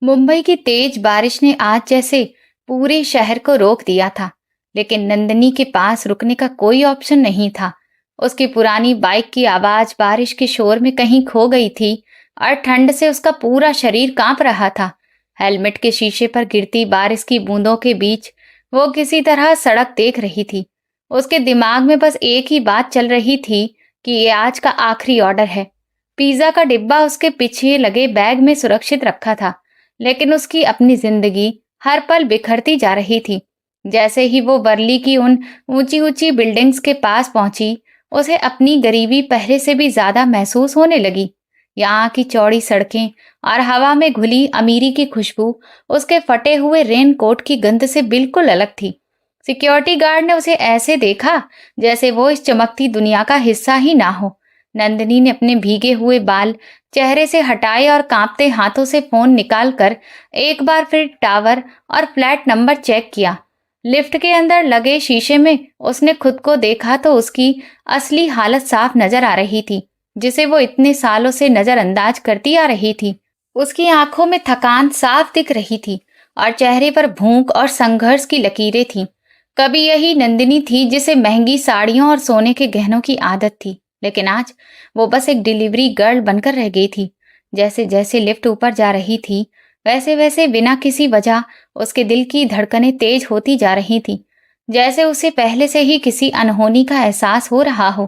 मुंबई की तेज बारिश ने आज जैसे पूरे शहर को रोक दिया था। लेकिन नंदनी के पास रुकने का कोई ऑप्शन नहीं था। उसकी पुरानी बाइक की आवाज बारिश के शोर में कहीं खो गई थी और ठंड से उसका पूरा शरीर कांप रहा था। हेलमेट के शीशे पर गिरती बारिश की बूंदों के बीच वो किसी तरह सड़क देख रही थी। उसके दिमाग में बस एक ही बात चल रही थी कि ये आज का आखिरी ऑर्डर है। पिज्जा का डिब्बा उसके पीछे लगे बैग में सुरक्षित रखा था, लेकिन उसकी अपनी जिंदगी हर पल बिखरती जा रही थी। जैसे ही वो वर्ली की उन ऊंची ऊंची बिल्डिंग्स के पास पहुंची, उसे अपनी गरीबी पहले से भी ज्यादा महसूस होने लगी। यहाँ की चौड़ी सड़कें और हवा में घुली अमीरी की खुशबू उसके फटे हुए रेन कोट की गंध से बिल्कुल अलग थी। सिक्योरिटी गार्ड ने उसे ऐसे देखा जैसे वो इस चमकती दुनिया का हिस्सा ही ना हो। नंदिनी ने अपने भीगे हुए बाल चेहरे से हटाए और कांपते हाथों से फोन निकालकर एक बार फिर टावर और फ्लैट नंबर चेक किया। लिफ्ट के अंदर लगे शीशे में उसने खुद को देखा तो उसकी असली हालत साफ नजर आ रही थी, जिसे वो इतने सालों से नजरअंदाज करती आ रही थी। उसकी आंखों में थकान साफ दिख रही थी और चेहरे पर भूख और संघर्ष की लकीरें थीं। कभी यही नंदिनी थी जिसे महंगी साड़ियों और सोने के गहनों की आदत थी, लेकिन आज वो बस एक डिलीवरी गर्ल बनकर रह गई थी। जैसे जैसे लिफ्ट ऊपर जा रही थी, वैसे वैसे बिना किसी वजह उसके दिल की धड़कनें तेज होती जा रही थी, जैसे उसे पहले से ही किसी अनहोनी का एहसास हो रहा हो।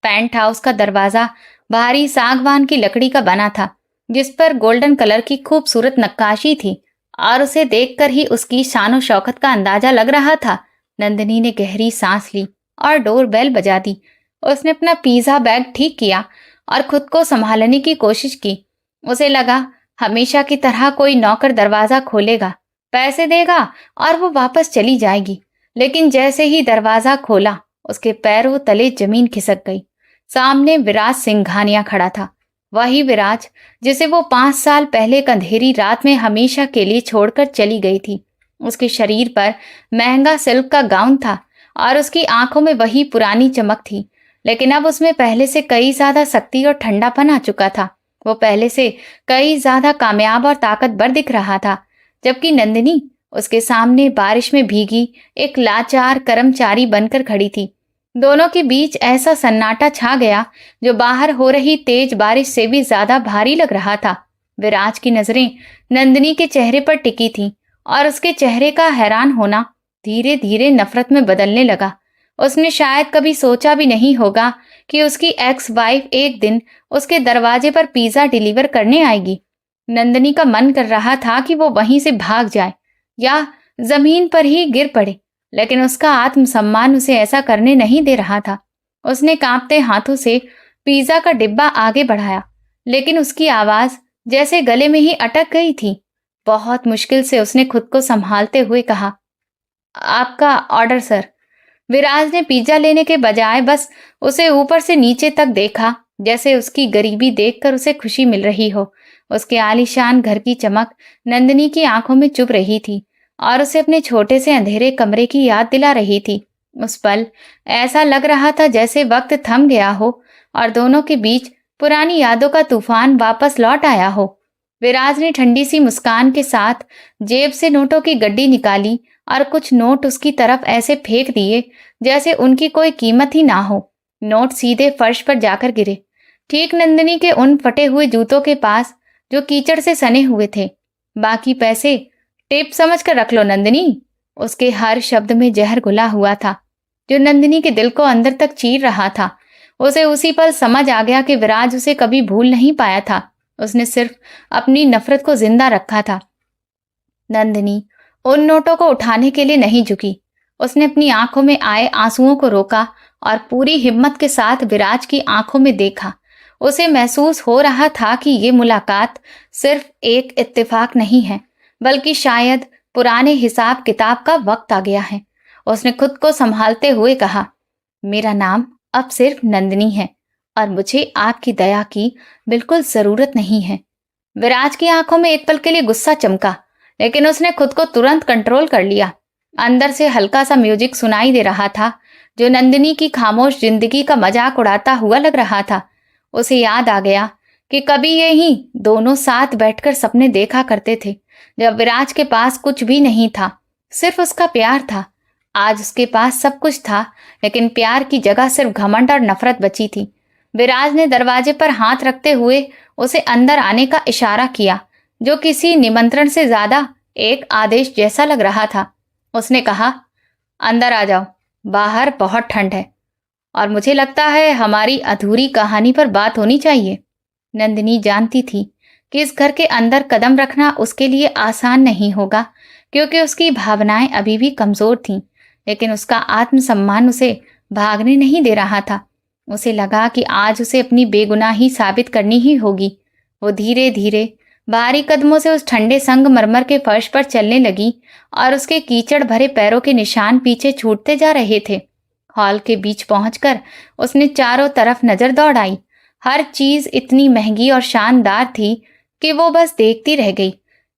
पेंट हाउस का दरवाजा भारी सागवान की लकड़ी का बना था, जिस पर गोल्डन कलर की खूबसूरत नक्काशी थी, और उसे देखकर ही उसकी शानो शौकत का अंदाजा लग रहा था। नंदिनी ने गहरी सांस ली और डोर बेल बजा दी। उसने अपना पिज्जा बैग ठीक किया और खुद को संभालने की कोशिश की। उसे लगा हमेशा की तरह कोई नौकर दरवाजा खोलेगा, पैसे देगा और वो वापस चली जाएगी। लेकिन जैसे ही दरवाजा खोला, उसके पैरों तले जमीन खिसक गई। सामने विराज सिंघानिया खड़ा था, वही विराज जिसे वो 5 साल पहले एक अंधेरी रात में हमेशा के लिए छोड़कर चली गई थी। उसके शरीर पर महंगा सिल्क का गाउन था और उसकी आंखों में वही पुरानी चमक थी, लेकिन अब उसमें पहले से कई ज्यादा शक्ति और ठंडापन आ चुका था। वो पहले से कई ज्यादा कामयाब और ताकतवर दिख रहा था, जबकि नंदिनी उसके सामने बारिश में भीगी एक लाचार कर्मचारी बनकर खड़ी थी। दोनों के बीच ऐसा सन्नाटा छा गया जो बाहर हो रही तेज बारिश से भी ज्यादा भारी लग रहा था। विराज की नजरें नंदिनी के चेहरे पर टिकी थीं और उसके चेहरे का हैरान होना धीरे धीरे नफरत में बदलने लगा। उसने शायद कभी सोचा भी नहीं होगा कि उसकी एक्स वाइफ एक दिन उसके दरवाजे पर पिज्जा डिलीवर करने आएगी। नंदिनी का मन कर रहा था कि वो वहीं से भाग जाए या जमीन पर ही गिर पड़े, लेकिन उसका आत्मसम्मान उसे ऐसा करने नहीं दे रहा था। उसने कांपते हाथों से पिज्जा का डिब्बा आगे बढ़ाया, लेकिन उसकी आवाज जैसे गले में ही अटक गई थी। बहुत मुश्किल से उसने खुद को संभालते हुए कहा, आपका ऑर्डर सर। विराज ने पिज्जा लेने के बजाय बस उसे ऊपर से नीचे तक देखा, जैसे उसकी गरीबी देखकर उसे खुशी मिल रही हो। उसके आलीशान घर की चमक नंदिनी की आंखों में चुभ रही थी और उसे अपने छोटे से अंधेरे कमरे की याद दिला रही थी। उस पल ऐसा लग रहा था जैसे वक्त थम गया हो और दोनों के बीच पुरानी यादों का तूफान वापस लौट आया हो। विराज ने ठंडी सी मुस्कान के साथ जेब से नोटों की गड्डी निकाली और कुछ नोट उसकी तरफ ऐसे फेंक दिए जैसे उनकी कोई कीमत ही ना हो। नोट सीधे फर्श पर जाकर गिरे, ठीक नंदिनी के उन फटे हुए जूतों के पास जो कीचड़ से सने हुए थे। बाकी पैसे टिप समझ कर रख लो नंदिनी। उसके हर शब्द में जहर घुला हुआ था, जो नंदिनी के दिल को अंदर तक चीर रहा था। उसे उसी पल समझ आ गया कि विराज उसे कभी भूल नहीं पाया था, उसने सिर्फ अपनी नफरत को जिंदा रखा था। नंदिनी उन नोटों को उठाने के लिए नहीं झुकी। उसने अपनी आंखों में आए आंसुओं को रोका और पूरी हिम्मत के साथ विराज की आंखों में देखा। उसे महसूस हो रहा था कि ये मुलाकात सिर्फ एक इत्तेफाक नहीं है, बल्कि शायद पुराने हिसाब किताब का वक्त आ गया है। उसने खुद को संभालते हुए कहा, मेरा नाम अब सिर्फ नंदिनी है और मुझे आपकी दया की बिल्कुल जरूरत नहीं है। विराज की आंखों में एक पल के लिए गुस्सा चमका, लेकिन उसने खुद को तुरंत कंट्रोल कर लिया। अंदर से हल्का सा म्यूजिक सुनाई दे रहा था, जो नंदिनी की खामोश जिंदगी का मजाक उड़ाता हुआ लग रहा था। उसे याद आ गया कि कभी यही दोनों साथ बैठकर सपने देखा करते थे, जब विराज के पास कुछ भी नहीं था, सिर्फ उसका प्यार था। आज उसके पास सब कुछ था, लेकिन प्यार की जगह सिर्फ घमंड और नफरत बची थी। विराज ने दरवाजे पर हाथ रखते हुए उसे अंदर आने का इशारा किया, जो किसी निमंत्रण से ज्यादा एक आदेश जैसा लग रहा था। उसने कहा, अंदर आ जाओ, बाहर बहुत ठंड है और मुझे लगता है हमारी अधूरी कहानी पर बात होनी चाहिए। नंदिनी जानती थी कि इस घर के अंदर कदम रखना उसके लिए आसान नहीं होगा, क्योंकि उसकी भावनाएं अभी भी कमजोर थीं, लेकिन उसका आत्मसम्मान उसे भागने नहीं दे रहा था। उसे लगा कि आज उसे अपनी बेगुनाही साबित करनी ही होगी। वो धीरे धीरे भारी कदमों से उस ठंडे संगमरमर के फर्श पर चलने लगी और उसके कीचड़ भरे पैरों के निशान पीछे छूटते जा रहे थे। हॉल के बीच पहुंचकर उसने चारों तरफ नजर दौड़ाई। हर चीज इतनी महंगी और शानदार थी कि वो बस देखती रह गई।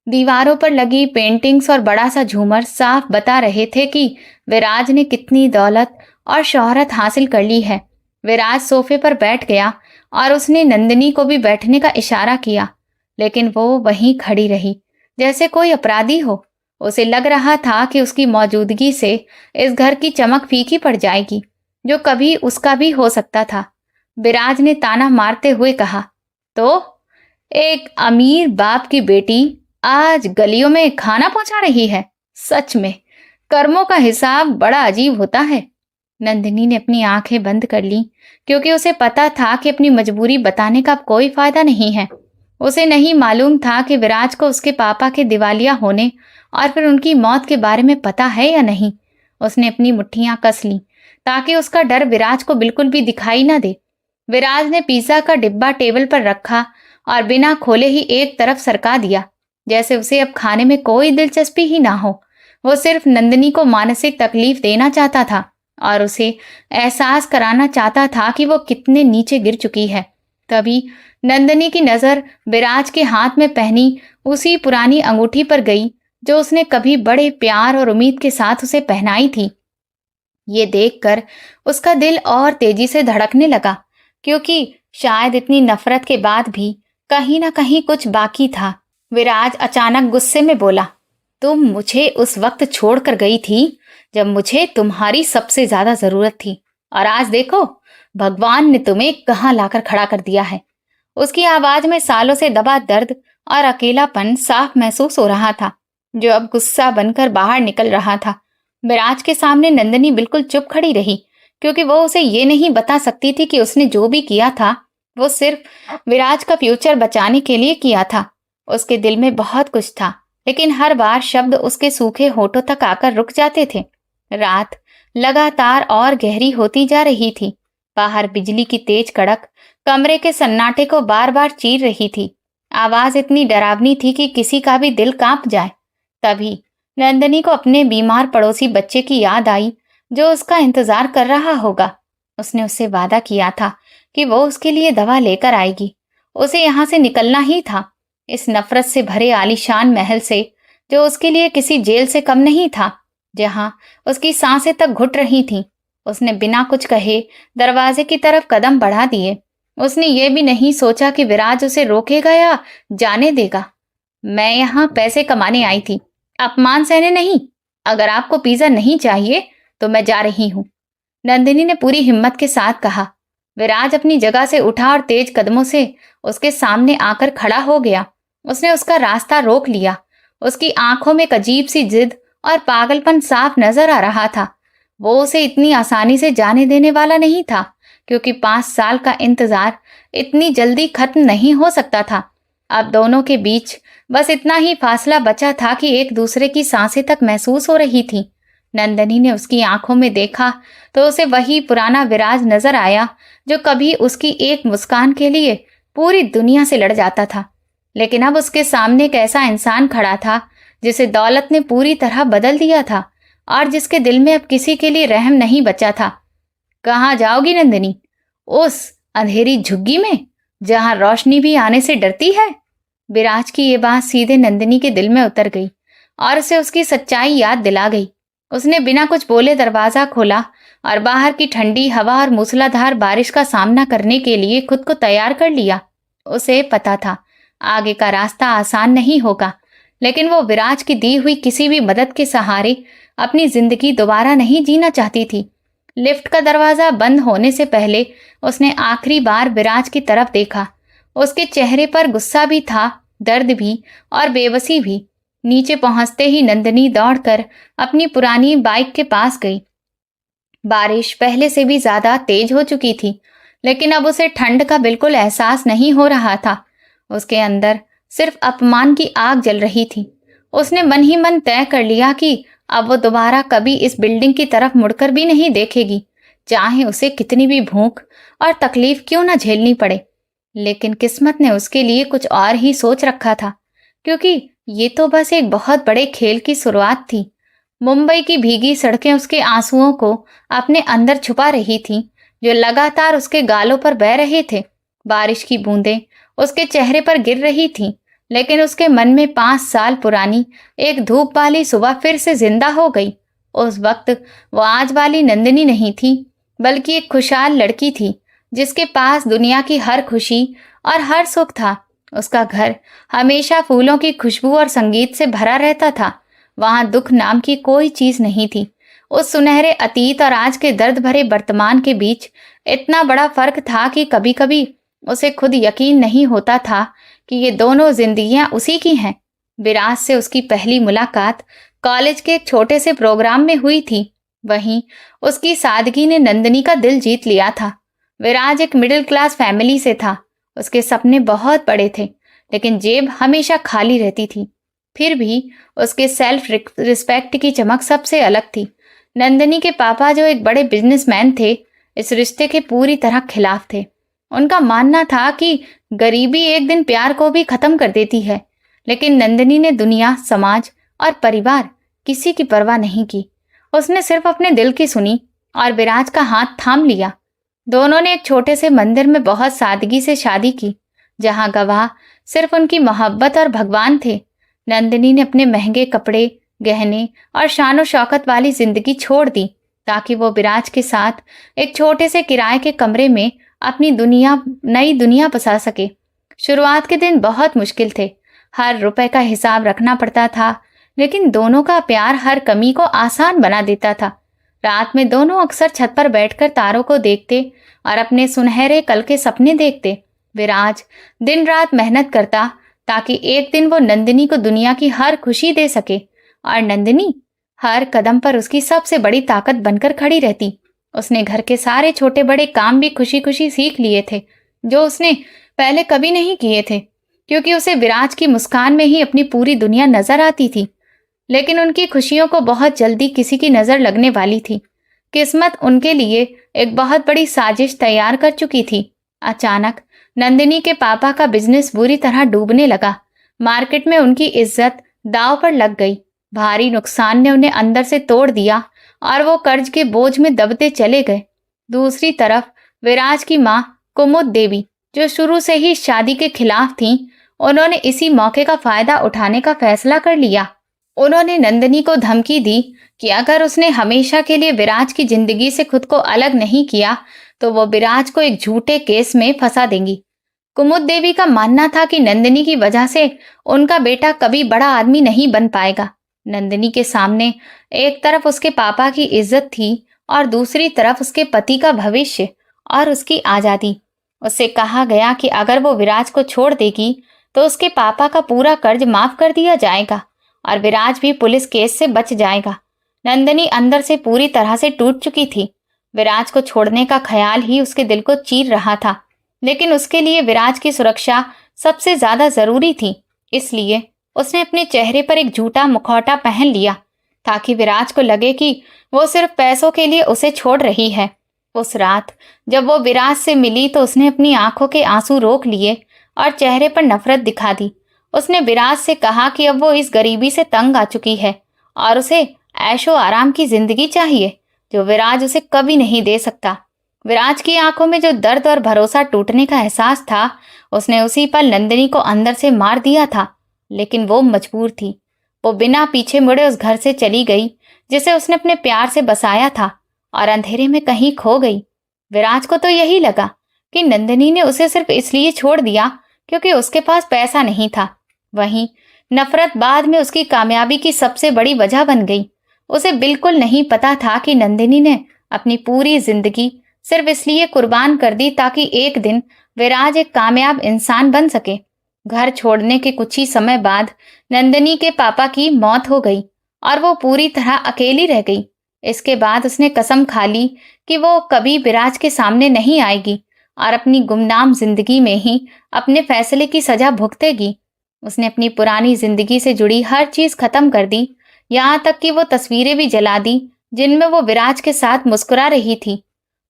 दीवारों पर लगी पेंटिंग्स और बड़ा सा झूमर साफ बता रहे थे कि विराज ने कितनी दौलत और शोहरत हासिल कर ली है। विराज सोफे पर बैठ गया और उसने नंदिनी को भी बैठने का इशारा किया, लेकिन वो वहीं खड़ी रही जैसे कोई अपराधी हो। उसे लग रहा था कि उसकी मौजूदगी से इस घर की चमक फीकी पड़ जाएगी, जो कभी उसका भी हो सकता था। विराज ने ताना मारते हुए कहा, तो एक अमीर बाप की बेटी आज गलियों में खाना पहुंचा रही है। सच में कर्मों का हिसाब बड़ा अजीब होता है। नंदिनी ने अपनी आंखें बंद कर ली, क्योंकि उसे पता था कि अपनी मजबूरी बताने का अब कोई फायदा नहीं है। उसे नहीं मालूम था कि विराज को उसके पापा के दिवालिया होने और फिर उनकी मौत के बारे में पता है या नहीं। उसने अपनी मुट्ठियां कस ली ताकि उसका डर विराज को बिल्कुल भी दिखाई ना दे। विराज ने पिज्जा का डिब्बा टेबल पर रखा और बिना खोले ही एक तरफ सरका दिया, जैसे उसे अब खाने में कोई दिलचस्पी ही ना हो। वो सिर्फ नंदिनी को मानसिक तकलीफ देना चाहता था और उसे एहसास कराना चाहता था कि वो कितने नीचे गिर चुकी है। तभी नंदिनी की नजर विराज के हाथ में पहनी उसी पुरानी अंगूठी पर गई, जो उसने कभी बड़े प्यार और उम्मीद के साथ उसे पहनाई थी। ये देखकर उसका दिल और तेजी से धड़कने लगा, क्योंकि शायद इतनी नफरत के बाद भी कहीं ना कहीं कुछ बाकी था। विराज अचानक गुस्से में बोला, तुम मुझे उस वक्त छोड़कर गई थी जब मुझे तुम्हारी सबसे ज्यादा जरूरत थी, और आज देखो भगवान ने तुम्हें कहाँ लाकर खड़ा कर दिया है। उसकी आवाज में सालों से दबा दर्द और अकेलापन साफ महसूस हो रहा था, जो अब गुस्सा बनकर बाहर निकल रहा था। विराज के सामने नंदिनी बिल्कुल चुप खड़ी रही, क्योंकि वो उसे ये नहीं बता सकती थी कि उसने जो भी किया था वो सिर्फ विराज का फ्यूचर बचाने के लिए किया था। उसके दिल में बहुत कुछ था, लेकिन हर बार शब्द उसके सूखे होठों तक आकर रुक जाते थे। रात लगातार और गहरी होती जा रही थी। बाहर बिजली की तेज कड़क कमरे के सन्नाटे को बार बार चीर रही थी। आवाज इतनी डरावनी थी कि किसी का भी दिल कांप जाए। तभी नंदिनी को अपने बीमार पड़ोसी बच्चे की याद आई, जो उसका इंतजार कर रहा होगा। उसने उससे वादा किया था कि वो उसके लिए दवा लेकर आएगी। उसे यहाँ से निकलना ही था, इस नफरत से भरे आलीशान महल से, जो उसके लिए किसी जेल से कम नहीं था, जहां उसकी सांसें तक घुट रही थीं। उसने बिना कुछ कहे दरवाजे की तरफ कदम बढ़ा दिए। उसने ये भी नहीं सोचा कि विराज उसे रोकेगा या जाने देगा। मैं यहाँ पैसे कमाने आई थी, अपमान सहने नहीं। अगर आपको पिज्जा नहीं चाहिए तो मैं जा रही हूँ, नंदिनी ने पूरी हिम्मत के साथ कहा। विराज अपनी जगह से उठा और तेज कदमों से उसके सामने आकर खड़ा हो गया। उसने उसका रास्ता रोक लिया। उसकी आंखों में एक अजीब सी जिद और पागलपन साफ नजर आ रहा था। वो उसे इतनी आसानी से जाने देने वाला नहीं था, क्योंकि 5 साल का इंतजार इतनी जल्दी खत्म नहीं हो सकता था। अब दोनों के बीच बस इतना ही फासला बचा था कि एक दूसरे की सांसें तक महसूस हो रही थी। नंदिनी ने उसकी आंखों में देखा तो उसे वही पुराना विराज नजर आया, जो कभी उसकी एक मुस्कान के लिए पूरी दुनिया से लड़ जाता था। लेकिन अब उसके सामने एक ऐसा इंसान खड़ा था जिसे दौलत ने पूरी तरह बदल दिया था और जिसके दिल में अब किसी के लिए रहम नहीं बचा था। कहाँ जाओगी नंदिनी? उस अंधेरी झुग्गी में जहां रोशनी भी आने से डरती है? विराज की ये बात सीधे नंदिनी के दिल में उतर गई और उसे उसकी सच्चाई याद दिला गई। उसने बिना कुछ बोले दरवाजा खोला और बाहर की ठंडी हवा और मूसलाधार बारिश का सामना करने के लिए खुद को तैयार कर लिया। उसे पता था आगे का रास्ता आसान नहीं होगा, लेकिन वो विराज की दी हुई किसी भी मदद के सहारे अपनी जिंदगी दोबारा नहीं जीना चाहती थी। लिफ्ट का दरवाजा बंद होने से पहले उसने आखिरी बार विराज की तरफ देखा। उसके चेहरे पर गुस्सा भी था, दर्द भी और बेबसी भी। नीचे पहुंचते ही नंदिनी दौड़कर अपनी पुरानी बाइक के पास गई। बारिश पहले से भी ज्यादा तेज हो चुकी थी, लेकिन अब उसे ठंड का बिल्कुल एहसास नहीं हो रहा था। उसके अंदर सिर्फ अपमान की आग जल रही थी। उसने मन ही मन तय कर लिया कि अब वो दोबारा कभी इस बिल्डिंग की तरफ मुड़कर भी नहीं देखेगी, चाहे उसे कितनी भी भूख और तकलीफ क्यों ना झेलनी पड़े। लेकिन किस्मत ने उसके लिए कुछ और ही सोच रखा था, क्योंकि ये तो बस एक बहुत बड़े खेल की शुरुआत थी। मुंबई की भीगी सड़कें उसके आंसुओं को अपने अंदर छुपा रही थीं, जो लगातार उसके गालों पर बह रहे थे। बारिश की बूंदें उसके चेहरे पर गिर रही थीं, लेकिन उसके मन में 5 साल पुरानी एक धूप वाली सुबह फिर से जिंदा हो गई। उस वक्त वो आज वाली नंदिनी नहीं थी, बल्कि एक खुशहाल लड़की थी, जिसके पास दुनिया की हर खुशी और हर सुख था। उसका घर हमेशा फूलों की खुशबू और संगीत से भरा रहता था। वहां दुख नाम की कोई चीज नहीं थी। उस सुनहरे अतीत और आज के दर्द भरे वर्तमान के बीच इतना बड़ा फर्क था कि कभी कभी उसे खुद यकीन नहीं होता था कि ये दोनों जिंदगियां उसी की हैं। विराज से उसकी पहली मुलाकात कॉलेज के एक छोटे से प्रोग्राम में हुई थी। वहीं उसकी सादगी ने नंदिनी का दिल जीत लिया था। विराज एक मिडिल क्लास फैमिली से था। उसके सपने बहुत बड़े थे, लेकिन जेब हमेशा खाली रहती थी। फिर भी उसके सेल्फ रिस्पेक्ट की चमक सबसे अलग थी। नंदिनी के पापा, जो एक बड़े बिजनेसमैन थे, इस रिश्ते के पूरी तरह खिलाफ थे। उनका मानना था कि गरीबी एक दिन प्यार को भी खत्म कर देती है। लेकिन नंदिनी ने दुनिया, समाज और परिवार किसी की परवाह नहीं की। उसने सिर्फ अपने दिल की सुनी और विराज का हाथ थाम लिया। दोनों ने एक छोटे से मंदिर में बहुत सादगी से शादी की, जहां गवाह सिर्फ उनकी मोहब्बत और भगवान थे। नंदिनी ने अपने महंगे कपड़े, गहने और शानो शौकत वाली जिंदगी छोड़ दी, ताकि वो विराज के साथ एक छोटे से किराए के कमरे में अपनी नई दुनिया बसा सके। शुरुआत के दिन बहुत मुश्किल थे। हर रुपए का हिसाब रखना पड़ता था, लेकिन दोनों का प्यार हर कमी को आसान बना देता था। रात में दोनों अक्सर छत पर बैठकर तारों को देखते और अपने सुनहरे कल के सपने देखते। विराज दिन रात मेहनत करता ताकि एक दिन वो नंदिनी को दुनिया की हर खुशी दे सके, और नंदिनी हर कदम पर उसकी सबसे बड़ी ताकत बनकर खड़ी रहती। उसने घर के सारे छोटे बड़े काम भी खुशी खुशी सीख लिए थे, जो उसने पहले कभी नहीं किए थे, क्योंकि उसे विराज की मुस्कान में ही अपनी पूरी दुनिया नजर आती थी। लेकिन उनकी खुशियों को बहुत जल्दी किसी की नजर लगने वाली थी। किस्मत उनके लिए एक बहुत बड़ी साजिश तैयार कर चुकी थी। अचानक नंदिनी के पापा का बिजनेस बुरी तरह डूबने लगा। मार्केट में उनकी इज्जत दांव पर लग गई। भारी नुकसान ने उन्हें अंदर से तोड़ दिया और वो कर्ज के बोझ में दबते चले गए। दूसरी तरफ विराज की माँ कुमुद देवी, जो शुरू से ही शादी के खिलाफ थीं, उन्होंने इसी मौके का फायदा उठाने का फैसला कर लिया। उन्होंने नंदिनी को धमकी दी कि अगर उसने हमेशा के लिए विराज की जिंदगी से खुद को अलग नहीं किया, तो वो विराज को एक झूठे केस में फंसा देंगी। कुमुद देवी का मानना था कि नंदिनी की वजह से उनका बेटा कभी बड़ा आदमी नहीं बन पाएगा। नंदिनी के सामने एक तरफ उसके पापा की इज्जत थी और दूसरी तरफ उसके पति का भविष्य और उसकी आजादी। उससे कहा गया कि अगर वो विराज को छोड़ देगी तो उसके पापा का पूरा कर्ज माफ कर दिया जाएगा और विराज भी पुलिस केस से बच जाएगा। नंदिनी अंदर से पूरी तरह से टूट चुकी थी। विराज को छोड़ने का ख्याल ही उसके दिल को चीर रहा था, लेकिन उसके लिए विराज की सुरक्षा सबसे ज्यादा जरूरी थी। इसलिए उसने अपने चेहरे पर एक झूठा मुखौटा पहन लिया, ताकि विराज को लगे कि वो सिर्फ पैसों के लिए उसे छोड़ रही है। उस रात जब वो विराज से मिली तो उसने अपनी आंखों के आंसू रोक लिए और चेहरे पर नफरत दिखा दी। उसने विराज से कहा कि अब वो इस गरीबी से तंग आ चुकी है और उसे ऐशो आराम की जिंदगी चाहिए, जो विराज उसे कभी नहीं दे सकता। विराज की आंखों में जो दर्द और भरोसा टूटने का एहसास था, उसने उसी पल नंदिनी को अंदर से मार दिया था। लेकिन वो मजबूर थी। वो बिना पीछे मुड़े उस घर से चली गई जिसे उसने अपने प्यार से बसाया था, और अंधेरे में कहीं खो गई। विराज को तो यही लगा कि नंदिनी ने उसे सिर्फ इसलिए छोड़ दिया क्योंकि उसके पास पैसा नहीं था। वहीं नफरत बाद में उसकी कामयाबी की सबसे बड़ी वजह बन गई। उसे बिल्कुल नहीं पता था कि नंदिनी ने अपनी पूरी जिंदगी सिर्फ इसलिए कुर्बान कर दी ताकि एक दिन विराज एक कामयाब इंसान बन सके। घर छोड़ने के कुछ ही समय बाद नंदिनी के पापा की मौत हो गई और वो पूरी तरह अकेली रह गई। इसके बाद उसने कसम खा ली कि वो कभी विराज के सामने नहीं आएगी और अपनी गुमनाम जिंदगी में ही अपने फैसले की सजा भुगतेगी। उसने अपनी पुरानी जिंदगी से जुड़ी हर चीज खत्म कर दी, यहाँ तक कि वो तस्वीरें भी जला दी जिनमें वो विराज के साथ मुस्कुरा रही थी।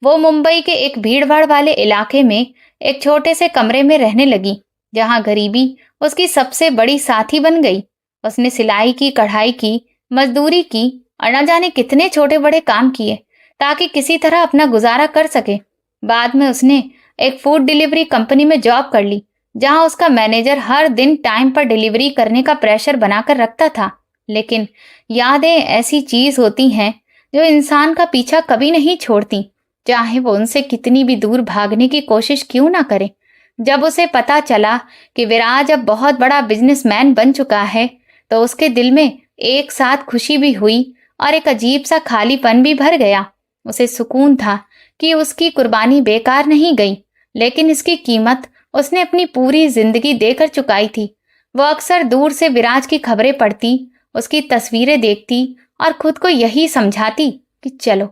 वो मुंबई के एक भीड़भाड़ वाले इलाके में एक छोटे से कमरे में रहने लगी, जहां गरीबी उसकी सबसे बड़ी साथी बन गई। उसने सिलाई की, कढ़ाई की, मजदूरी की और न जाने कितने छोटे बड़े काम किए ताकि किसी तरह अपना गुजारा कर सके। बाद में उसने एक फूड डिलीवरी कंपनी में जॉब कर ली, जहां उसका मैनेजर हर दिन टाइम पर डिलीवरी करने का प्रेशर बनाकर रखता था। लेकिन यादें ऐसी चीज होती हैं जो इंसान का पीछा कभी नहीं छोड़ती, चाहे वो उनसे कितनी भी दूर भागने की कोशिश क्यों ना करे। जब उसे पता चला कि विराज अब बहुत बड़ा बिजनेसमैन बन चुका है, तो उसके दिल में एक साथ खुशी भी हुई और एक अजीब सा खालीपन भी भर गया। उसे सुकून था कि उसकी कुर्बानी बेकार नहीं गई, लेकिन इसकी कीमत उसने अपनी पूरी जिंदगी देकर चुकाई थी। वो अक्सर दूर से विराज की खबरें पढ़ती, उसकी तस्वीरें देखती और खुद को यही समझाती कि चलो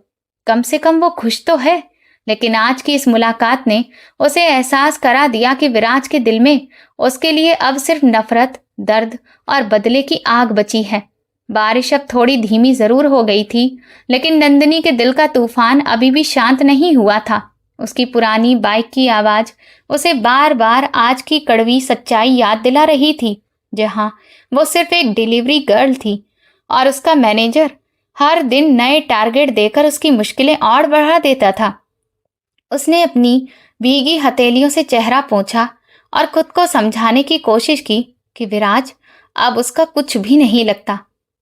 कम से कम वो खुश तो है। लेकिन आज की इस मुलाकात ने उसे एहसास करा दिया कि विराज के दिल में उसके लिए अब सिर्फ नफरत, दर्द और बदले की आग बची है। बारिश अब थोड़ी धीमी जरूर हो गई थी, लेकिन नंदिनी के दिल का तूफान अभी भी शांत नहीं हुआ था। उसकी पुरानी बाइक की आवाज उसे बार बार आज की कड़वी सच्चाई याद दिला रही थी, जहां वो सिर्फ एक डिलीवरी गर्ल थी और उसका मैनेजर हर दिन नए टारगेट देकर उसकी मुश्किलें और बढ़ा देता था। उसने अपनी भीगी हथेलियों से चेहरा पोंछा और खुद को समझाने की कोशिश की कि विराज अब उसका कुछ भी नहीं लगता।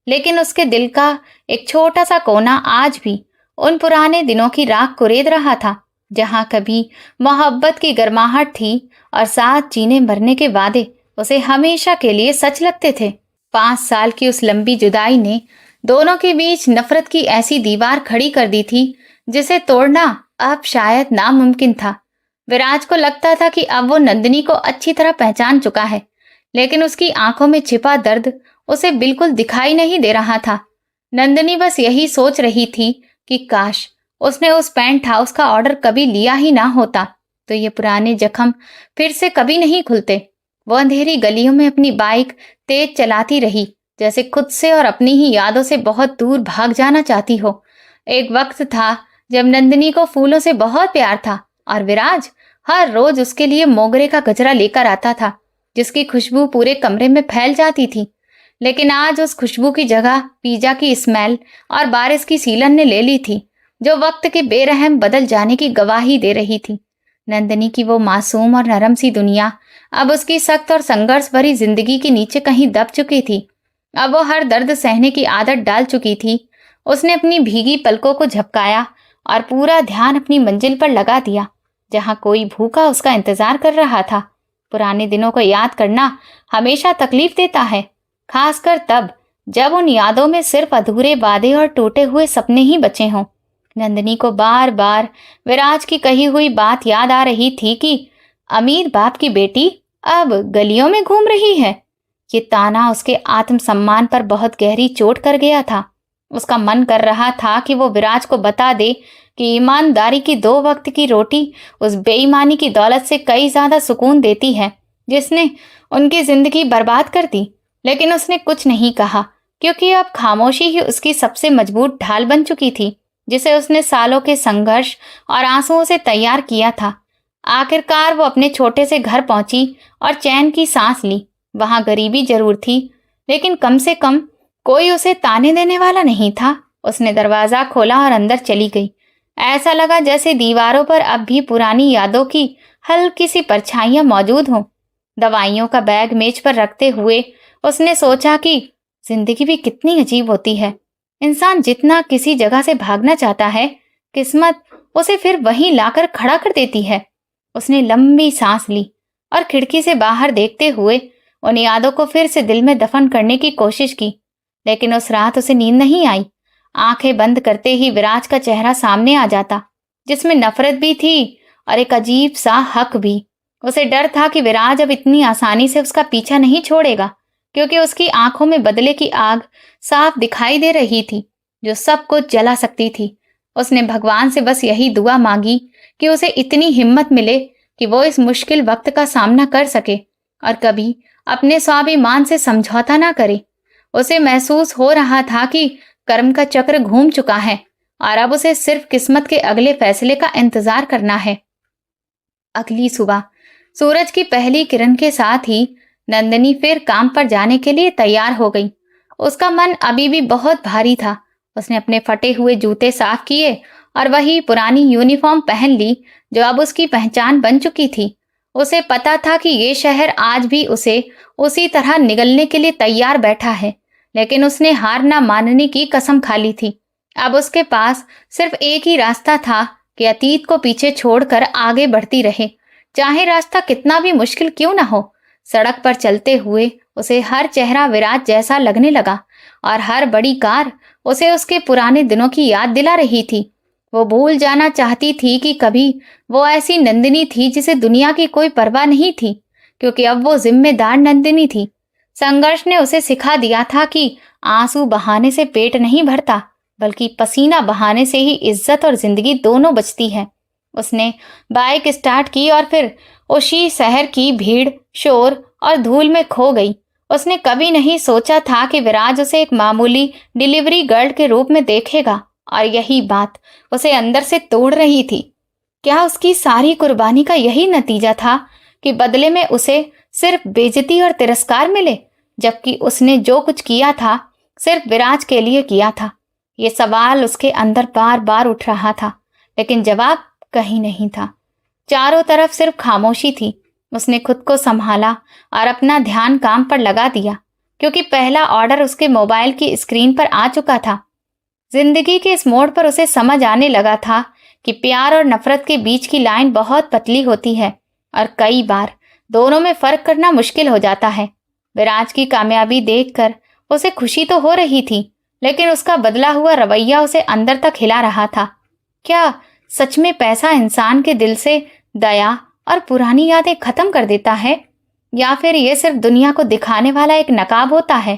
लेकिन उसके दिल का एक छोटा सा कोना आज भी उन पुराने दिनों की राख कुरेद रहा था, जहां कभी मोहब्बत की गर्माहट थी और साथ जीने मरने के वादे उसे हमेशा के लिए सच लगते थे। 5 साल की उस लंबी जुदाई ने दोनों के बीच नफरत की ऐसी दीवार खड़ी कर दी थी जिसे तोड़ना अब शायद नामुमकिन था। विराज को लगता था कि अब वो नंदिनी को अच्छी तरह पहचान चुका है, लेकिन उसकी आंखों में छिपा दर्द उसे बिल्कुल दिखाई नहीं दे रहा था। नंदिनी बस यही सोच रही थी कि काश उसने उस पेंट हाउस का ऑर्डर कभी लिया ही ना होता, तो ये पुराने जख्म फिर से कभी नहीं खुलते। वो अंधेरी गलियों में अपनी बाइक तेज चलाती रही, जैसे खुद से और अपनी ही यादों से बहुत दूर भाग जाना चाहती हो। एक वक्त था जब नंदिनी को फूलों से बहुत प्यार था और विराज हर रोज उसके लिए मोगरे का गजरा लेकर आता था, जिसकी खुशबू पूरे कमरे में फैल जाती थी। लेकिन आज उस खुशबू की जगह पिज़्ज़ा की स्मेल और बारिश की सीलन ने ले ली थी, जो वक्त के बेरहम बदल जाने की गवाही दे रही थी। नंदिनी की वो मासूम और नरम सी दुनिया अब उसकी सख्त और संघर्ष भरी जिंदगी के नीचे कहीं दब चुकी थी। अब वो हर दर्द सहने की आदत डाल चुकी थी। उसने अपनी भीगी पलकों को झपकाया और पूरा ध्यान अपनी मंजिल पर लगा दिया, जहां कोई भूखा उसका इंतजार कर रहा था। पुराने दिनों को याद करना हमेशा तकलीफ देता है, खासकर तब जब उन यादों में सिर्फ अधूरे वादे और टूटे हुए सपने ही बचे हों। नंदिनी को बार बार विराज की कही हुई बात याद आ रही थी कि अमीर बाप की बेटी अब गलियों में घूम रही है। ये ताना उसके आत्मसम्मान पर बहुत गहरी चोट कर गया था। उसका मन कर रहा था कि वो विराज को बता दे कि ईमानदारी की 2 वक्त की रोटी उस बेईमानी की दौलत से कई ज्यादा सुकून देती है, जिसने उनकी जिंदगी बर्बाद कर दी। लेकिन उसने कुछ नहीं कहा, क्योंकि अब खामोशी ही उसकी सबसे मजबूत ढाल बन चुकी थी, जिसे उसने सालों के संघर्ष और आंसुओं से तैयार किया था। आखिरकार वो अपने छोटे से घर पहुंची और चैन की सांस ली। वहां गरीबी जरूर थी, लेकिन कम से कम कोई उसे ताने देने वाला नहीं था। उसने दरवाजा खोला और अंदर चली गई। ऐसा लगा जैसे दीवारों पर अब भी पुरानी यादों की हल्की सी परछाइयां मौजूद हों। दवाइयों का बैग मेज पर रखते हुए उसने सोचा कि जिंदगी भी कितनी अजीब होती है। इंसान जितना किसी जगह से भागना चाहता है, किस्मत उसे फिर वहीं लाकर खड़ा कर देती है। उसने लंबी सांस ली और खिड़की से बाहर देखते हुए उन यादों को फिर से दिल में दफन करने की कोशिश की। लेकिन उस रात उसे नींद नहीं आई। आंखें बंद करते ही विराज का चेहरा सामने आ जाता, जिसमें नफरत भी थी और एक अजीब सा हक भी। उसे डर था कि विराज अब इतनी आसानी से उसका पीछा नहीं छोड़ेगा, क्योंकि उसकी आंखों में बदले की आग साफ दिखाई दे रही थी, जो सब कुछ जला सकती थी। उसने भगवान से बस यही दुआ मांगी कि उसे इतनी हिम्मत मिले कि वो इस मुश्किल वक्त का सामना कर सके और कभी अपने स्वाभिमान से समझौता ना करे। उसे महसूस हो रहा था कि कर्म का चक्र घूम चुका है और अब उसे सिर्फ किस्मत के अगले फैसले का इंतजार करना है। अगली सुबह सूरज की पहली किरण के साथ ही नंदिनी फिर काम पर जाने के लिए तैयार हो गई। उसका मन अभी भी बहुत भारी था। उसने अपने फटे हुए जूते साफ किए और वही पुरानी यूनिफॉर्म पहन ली, जो अब उसकी पहचान बन चुकी थी। उसे पता था कि ये शहर आज भी उसे उसी तरह निगलने के लिए तैयार बैठा है, लेकिन उसने हार ना मानने की कसम खा ली थी। अब उसके पास सिर्फ एक ही रास्ता था कि अतीत को पीछे छोड़कर आगे बढ़ती रहे, चाहे रास्ता कितना भी मुश्किल क्यों ना हो। सड़क पर चलते हुए उसे हर चेहरा विराज जैसा लगने लगा और हर बड़ी कार उसे उसके पुराने दिनों की याद दिला रही थी। वो भूल जाना चाहती थी कि कभी वो ऐसी नंदिनी थी जिसे दुनिया की कोई परवाह नहीं थी, क्योंकि अब वो जिम्मेदार नंदिनी थी। संघर्ष ने उसे सिखा दिया था कि आंसू बहाने से पेट नहीं भरता, बल्कि पसीना बहाने से ही इज्जत और जिंदगी दोनों बचती है। उसने बाइक स्टार्ट की और फिर उसी शहर की भीड़, शोर और धूल में खो गई। उसने कभी नहीं सोचा था कि विराज उसे एक मामूली डिलीवरी गर्ल के रूप में देखेगा, और यही बात उसे अंदर से तोड़ रही थी। क्या उसकी सारी कुर्बानी का यही नतीजा था कि बदले में उसे सिर्फ बेइज्जती और तिरस्कार मिले, जबकि उसने जो कुछ किया था सिर्फ विराज के लिए किया था? ये सवाल उसके अंदर बार बार उठ रहा था, लेकिन जवाब कहीं नहीं था। चारों तरफ सिर्फ खामोशी थी। उसने खुद को संभाला और अपना ध्यान काम पर लगा दिया, क्योंकि पहला ऑर्डर उसके मोबाइल की स्क्रीन पर आ चुका था। जिंदगी के इस मोड़ पर उसे समझ आने लगा था कि प्यार और नफरत के बीच की लाइन बहुत पतली होती है और कई बार दोनों में फर्क करना मुश्किल हो जाता है। विराज की कामयाबी देखकर उसे खुशी तो हो रही थी, लेकिन उसका बदला हुआ रवैया उसे अंदर तक हिला रहा था। क्या सच में पैसा इंसान के दिल से दया और पुरानी यादें खत्म कर देता है, या फिर ये सिर्फ दुनिया को दिखाने वाला एक नकाब होता है?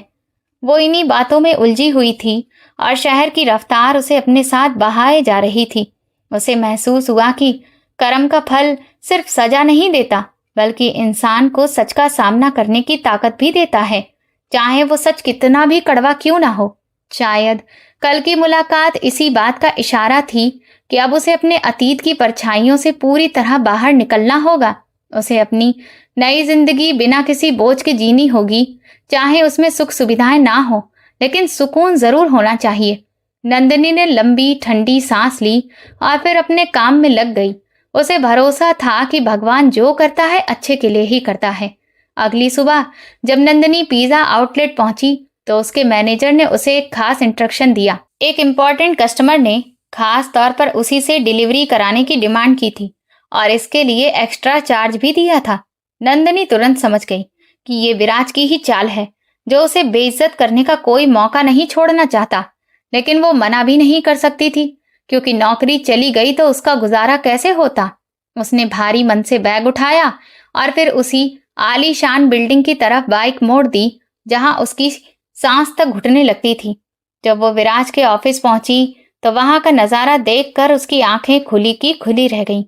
वो इन्हीं बातों में उलझी हुई थी और शहर की रफ्तार उसे अपने साथ बहाए जा रही थी। उसे महसूस हुआ कि कर्म का फल सिर्फ सजा नहीं देता, बल्कि इंसान को सच का सामना करने की ताकत भी देता है, चाहे वो सच कितना भी कड़वा क्यों ना हो। शायद कल की मुलाकात इसी बात का इशारा थी कि अब उसे अपने अतीत की परछाइयों से पूरी तरह बाहर निकलना होगा। उसे अपनी नई जिंदगी बिना किसी बोझ के जीनी होगी, चाहे उसमें सुख सुविधाएं ना हो, लेकिन सुकून जरूर होना चाहिए। नंदिनी ने लंबी ठंडी सांस ली और फिर अपने काम में लग गई। उसे भरोसा था कि भगवान जो करता है अच्छे के लिए ही करता है। अगली सुबह जब नंदिनी पिज्जा आउटलेट पहुंची तो उसके मैनेजर ने उसे एक खास इंस्ट्रक्शन दिया। एक इम्पोर्टेंट कस्टमर ने खास तौर पर उसी से डिलीवरी कराने की डिमांड की थी और इसके लिए एक्स्ट्रा चार्ज भी दिया था। नंदिनी तुरंत समझ गई कि ये विराज की ही चाल है, जो उसे बेइज्जत करने का कोई मौका नहीं छोड़ना चाहता। लेकिन वो मना भी नहीं कर सकती थी, क्योंकि नौकरी चली गई तो उसका गुजारा कैसे होता। उसने भारी मन से बैग उठाया और फिर उसी आलीशान बिल्डिंग की तरफ बाइक मोड़ दी जहां उसकी सांस तक घुटने लगती थी। जब वो विराज के ऑफिस पहुंची तो वहां का नजारा देखकर उसकी आंखें खुली की खुली रह गईं।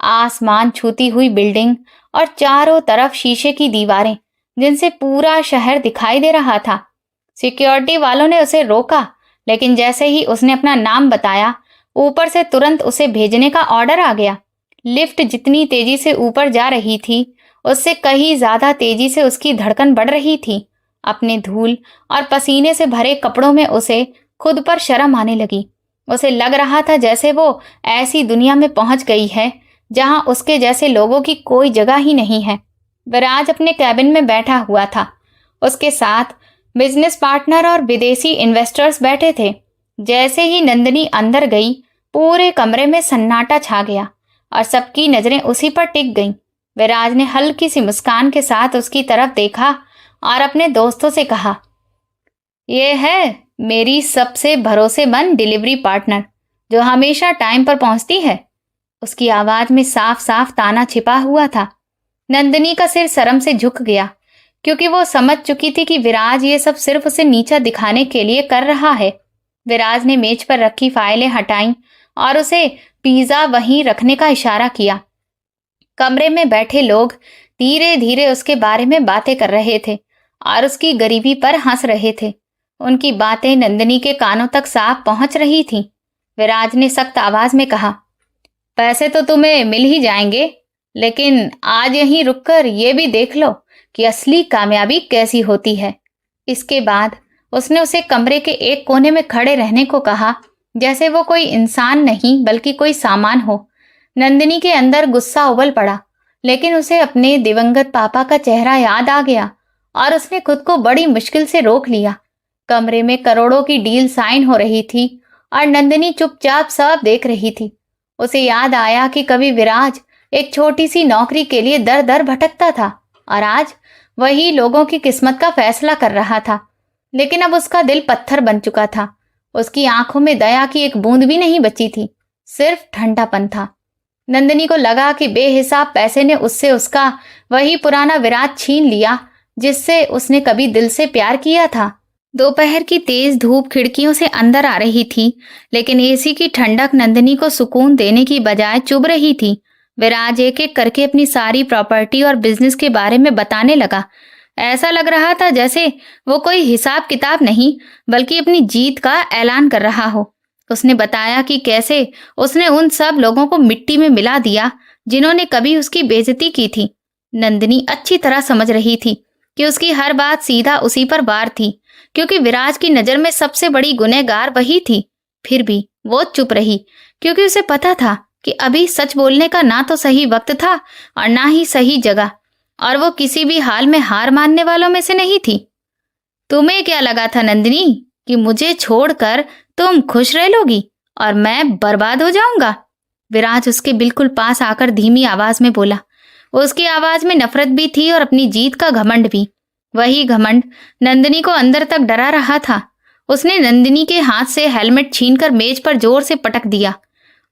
आसमान छूती हुई बिल्डिंग और चारों तरफ शीशे की दीवारें, जिनसे पूरा शहर दिखाई दे रहा था। सिक्योरिटी वालों ने उसे रोका, लेकिन जैसे ही उसने अपना नाम बताया, ऊपर से तुरंत उसे भेजने का ऑर्डर आ गया। लिफ्ट जितनी तेजी से ऊपर जा रही थी, उससे कहीं ज्यादा तेजी से उसकी धड़कन बढ़ रही थी। अपने धूल और पसीने से भरे कपड़ों में उसे खुद पर शर्म आने लगी। उसे लग रहा था जैसे वो ऐसी दुनिया में पहुंच गई है जहां उसके जैसे लोगों की कोई जगह ही नहीं है। विराज अपने कैबिन में बैठा हुआ था। उसके साथ बिजनेस पार्टनर और विदेशी इन्वेस्टर्स बैठे थे। जैसे ही नंदिनी अंदर गई, पूरे कमरे में सन्नाटा छा गया और सबकी नजरें उसी पर टिक गईं। विराज ने हल्की सी मुस्कान के साथ उसकी तरफ देखा और अपने दोस्तों से कहा, ये है मेरी सबसे भरोसेमंद डिलीवरी पार्टनर जो हमेशा टाइम पर पहुंचती है। उसकी आवाज में साफ साफ ताना छिपा हुआ था। नंदिनी का सिर शर्म से झुक गया क्योंकि वो समझ चुकी थी कि विराज ये सब सिर्फ उसे नीचा दिखाने के लिए कर रहा है। विराज ने मेज पर रखी फाइलें हटाई और उसे पिज्जा वहीं रखने का इशारा किया। कमरे में बैठे लोग धीरे धीरे उसके बारे में बातें कर रहे थे और उसकी गरीबी पर हंस रहे थे। उनकी बातें नंदिनी के कानों तक साफ पहुंच रही थीं। विराज ने सख्त आवाज में कहा, पैसे तो तुम्हें मिल ही जाएंगे, लेकिन आज यहीं रुककर ये भी देख लो कि असली कामयाबी कैसी होती है। इसके बाद उसने उसे कमरे के एक कोने में खड़े रहने को कहा, जैसे वो कोई इंसान नहीं बल्कि कोई सामान हो। नंदिनी के अंदर गुस्सा उबल पड़ा, लेकिन उसे अपने दिवंगत पापा का चेहरा याद आ गया और उसने खुद को बड़ी मुश्किल से रोक लिया। कमरे में करोड़ों की डील साइन हो रही थी और नंदिनी चुपचाप सब देख रही थी। उसे याद आया कि कभी विराज एक छोटी सी नौकरी के लिए दर दर भटकता था और आज वही लोगों की किस्मत का फैसला कर रहा था। लेकिन अब उसका दिल पत्थर बन चुका था। उसकी आंखों में दया की एक बूंद भी नहीं बची थी, सिर्फ ठंडापन था। नंदिनी को लगा कि बेहिसाब पैसे ने उससे उसका वही पुराना विराज छीन लिया जिससे उसने कभी दिल से प्यार किया था। दोपहर की तेज धूप खिड़कियों से अंदर आ रही थी, लेकिन एसी की ठंडक नंदिनी को सुकून देने की बजाय चुभ रही थी। विराज एक एक करके अपनी सारी प्रॉपर्टी और बिजनेस के बारे में बताने लगा। ऐसा लग रहा था जैसे वो कोई हिसाब किताब नहीं बल्कि अपनी जीत का ऐलान कर रहा हो। उसने बताया कि कैसे उसने उन सब लोगों को मिट्टी में मिला दिया जिन्होंने कभी उसकी बेइज्जती की थी। नंदिनी अच्छी तरह समझ रही थी कि उसकी हर बात सीधा उसी पर वार थी, क्योंकि विराज की नजर में सबसे बड़ी गुनहगार वही थी। फिर भी वो चुप रही क्योंकि उसे पता था कि अभी सच बोलने का ना तो सही वक्त था और ना ही सही जगह, और वो किसी भी हाल में हार मानने वालों में से नहीं थी। तुम्हें क्या लगा था नंदिनी कि मुझे छोड़कर तुम खुश रह लोगी और मैं बर्बाद हो जाऊंगा? विराज उसके बिल्कुल पास आकर धीमी आवाज में बोला। उसकी आवाज में नफरत भी थी और अपनी जीत का घमंड भी। वही घमंड नंदिनी को अंदर तक डरा रहा था। उसने नंदिनी के हाथ से हेलमेट छीनकर मेज पर जोर से पटक दिया।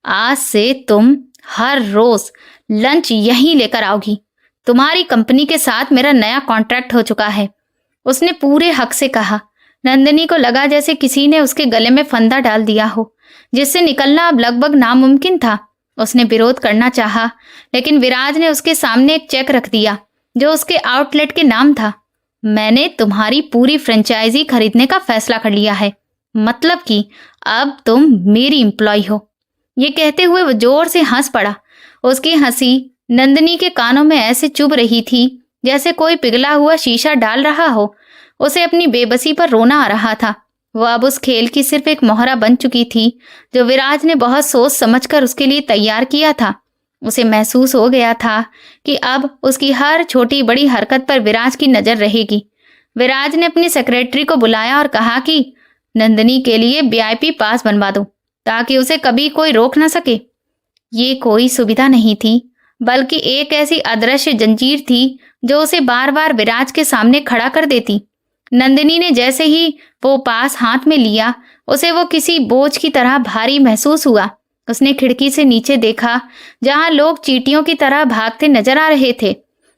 आज से तुम हर रोज लंच यहीं लेकर आओगी। तुम्हारी कंपनी के साथ मेरा नया कॉन्ट्रैक्ट हो चुका है, उसने पूरे हक से कहा। नंदिनी को लगा जैसे किसी ने उसके गले में फंदा डाल दिया हो, जिससे निकलना अब लगभग नामुमकिन था। उसने विरोध करना चाहा, लेकिन विराज ने उसके सामने एक चेक रख दिया जो उसके आउटलेट के नाम था। मैंने तुम्हारी पूरी फ्रेंचाइजी खरीदने का फैसला कर लिया है, मतलब कि अब तुम मेरी एम्प्लॉय हो। ये कहते हुए वो जोर से हंस पड़ा। उसकी हंसी नंदिनी के कानों में ऐसे चुभ रही थी जैसे कोई पिघला हुआ शीशा डाल रहा हो। उसे अपनी बेबसी पर रोना आ रहा था। वो अब उस खेल की सिर्फ एक मोहरा बन चुकी थी जो विराज ने बहुत सोच समझकर उसके लिए तैयार किया था। उसे महसूस हो गया था कि अब उसकी हर छोटी बड़ी हरकत पर विराज की नजर रहेगी। विराज ने अपनी सेक्रेटरी को बुलाया और कहा कि नंदिनी के लिए वीआईपी पास बनवा दो ताकि उसे कभी कोई रोक ना सके। ये कोई सुविधा नहीं थी, बल्कि एक ऐसी अदृश्य जंजीर थी जो उसे बार बार विराज के सामने खड़ा कर देती। नंदिनी ने जैसे ही वो पास हाथ में लिया, उसे वो किसी बोझ की तरह भारी महसूस हुआ। उसने खिड़की से नीचे देखा जहां लोग चींटियों की तरह भागते नजर आ रहे थे।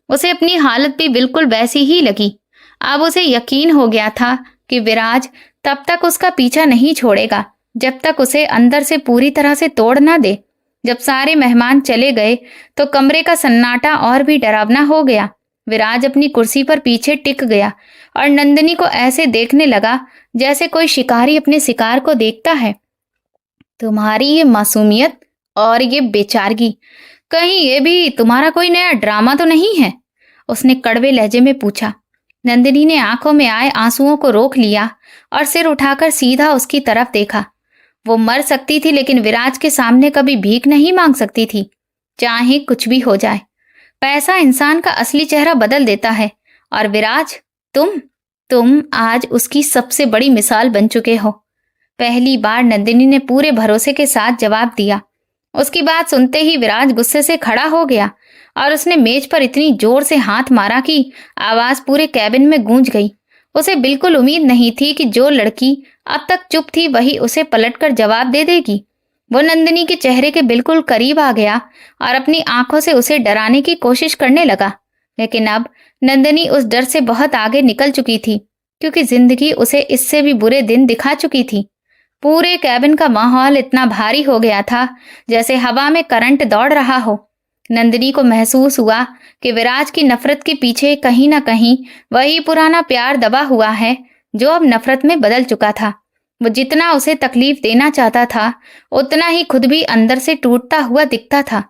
उसे अपनी हालत भी बिल्कुल वैसी ही लगी। अब उसे यकीन हो गया था कि विराज तब तक उसका पीछा नहीं छोड़ेगा जब तक उसे अंदर से पूरी तरह से तोड़ ना दे। जब सारे मेहमान चले गए तो कमरे का सन्नाटा और भी डरावना हो गया। विराज अपनी कुर्सी पर पीछे टिक गया और नंदिनी को ऐसे देखने लगा जैसे कोई शिकारी अपने शिकार को देखता है। तुम्हारी ये मासूमियत और ये बेचारगी, कहीं ये भी तुम्हारा कोई नया ड्रामा तो नहीं है? उसने कड़वे लहजे में पूछा। नंदिनी ने आंखों में आए आंसुओं को रोक लिया और सिर उठाकर सीधा उसकी तरफ देखा। वो मर सकती थी लेकिन विराज के सामने कभी भीख नहीं मांग सकती थी, चाहे कुछ भी हो जाए। पैसा इंसान का असली चेहरा बदल देता है और विराज, तुम आज उसकी सबसे बड़ी मिसाल बन चुके हो। पहली बार नंदिनी ने पूरे भरोसे के साथ जवाब दिया। उसकी बात सुनते ही विराज गुस्से से खड़ा हो गया और उसने मेज पर इतनी जोर से हाथ मारा कि आवाज पूरे कैबिन में गूंज गई। उसे बिल्कुल उम्मीद नहीं थी कि जो लड़की अब तक चुप थी वही उसे पलटकर जवाब दे देगी। वो नंदिनी के चेहरे के बिल्कुल करीब आ गया और अपनी आंखों से उसे डराने की कोशिश करने लगा। लेकिन अब नंदिनी उस डर से बहुत आगे निकल चुकी थी, क्योंकि जिंदगी उसे इससे भी बुरे दिन दिखा चुकी थी। पूरे कैबिन का माहौल इतना भारी हो गया था जैसे हवा में करंट दौड़ रहा हो। नंदिनी को महसूस हुआ कि विराज की नफरत के पीछे कहीं ना कहीं वही पुराना प्यार दबा हुआ है जो अब नफरत में बदल चुका था। वो जितना उसे तकलीफ देना चाहता था उतना ही खुद भी अंदर से टूटता हुआ दिखता था।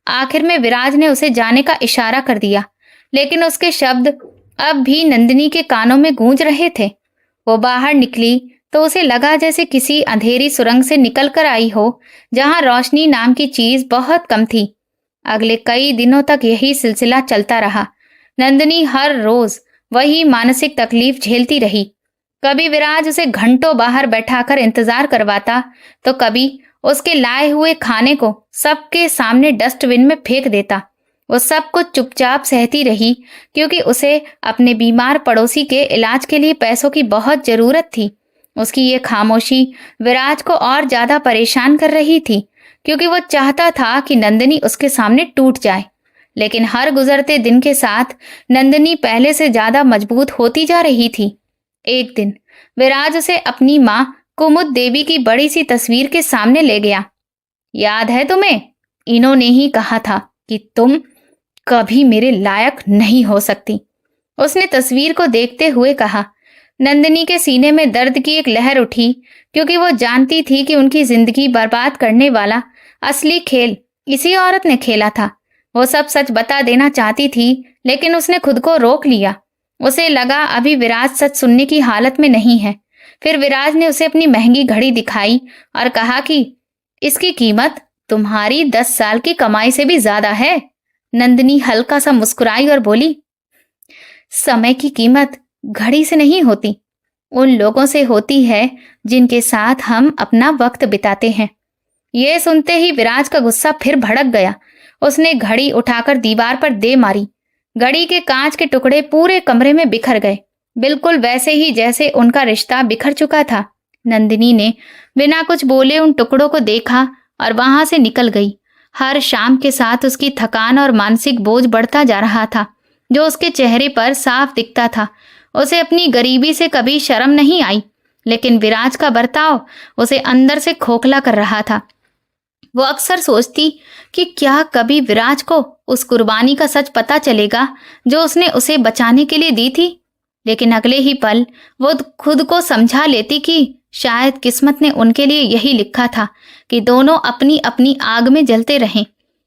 आखिर में विराज ने उसे जाने का इशारा कर दिया, लेकिन उसके शब्द अब भी नंदिनी के कानों में गूंज रहे थे। वो बाहर निकली तो उसे लगा जैसे किसी अंधेरी सुरंग से निकल कर आई हो, जहां रोशनी नाम की चीज बहुत कम थी। अगले कई दिनों तक यही सिलसिला चलता रहा। नंदिनी हर रोज वही मानसिक तकलीफ झेलती रही। कभी विराज उसे घंटों बाहर बैठाकर इंतजार करवाता, तो कभी उसके लाए हुए खाने को सबके सामने डस्टबिन में फेंक देता। वो सब कुछ चुपचाप सहती रही, क्योंकि उसे अपने बीमार पड़ोसी के इलाज के लिए पैसों की बहुत जरूरत थी। उसकी ये खामोशी विराज को और ज्यादा परेशान कर रही थी, क्योंकि वो चाहता था कि नंदिनी उसके सामने टूट जाए। लेकिन हर गुजरते दिन के साथ नंदिनी पहले से ज्यादा मजबूत होती जा रही थी। एक दिन विराज उसे अपनी माँ कुमुद देवी की बड़ी सी तस्वीर के सामने ले गया। याद है तुम्हें? इन्होंने ही कहा था कि तुम कभी मेरे लायक नहीं हो सकती। उसने तस्वीर को देखते हुए कहा। नंदिनी के सीने में दर्द की एक लहर उठी, क्योंकि वो जानती थी कि उनकी जिंदगी बर्बाद करने वाला असली खेल इसी औरत ने खेला था। वो सब सच बता देना चाहती थी, लेकिन उसने खुद को रोक लिया। उसे लगा अभी विराज सच सुनने की हालत में नहीं है। फिर विराज ने उसे अपनी महंगी घड़ी दिखाई और कहा कि इसकी कीमत तुम्हारी 10 साल की कमाई से भी ज्यादा है। नंदिनी हल्का सा मुस्कुराई और बोली, समय की कीमत घड़ी से नहीं होती, उन लोगों से होती है जिनके साथ हम अपना वक्त बिताते हैं। यह सुनते ही विराज का गुस्सा फिर भड़क गया। उसने घड़ी उठाकर दीवार पर दे मारी। घड़ी के कांच के टुकड़े पूरे कमरे में बिखर गए, बिल्कुल वैसे ही जैसे उनका रिश्ता बिखर चुका था। नंदिनी ने बिना कुछ बोले उन टुकड़ों को देखा और वहां से निकल गई। हर शाम के साथ उसकी थकान और मानसिक बोझ बढ़ता जा रहा था, जो उसके चेहरे पर साफ दिखता था। उसे अपनी गरीबी से कभी शर्म नहीं आई, लेकिन विराज का बर्ताव उसे अंदर से खोखला कर रहा था। वो अक्सर सोचती कि क्या कभी विराज को उस कुर्बानी का सच पता चलेगा जो उसने उसे बचाने के लिए दी थी। लेकिन अगले ही पल वो खुद को समझा लेती कि शायद किस्मत ने उनके लिए यही लिखा था कि दोनों अपनी अपनी आग में जलते रहें।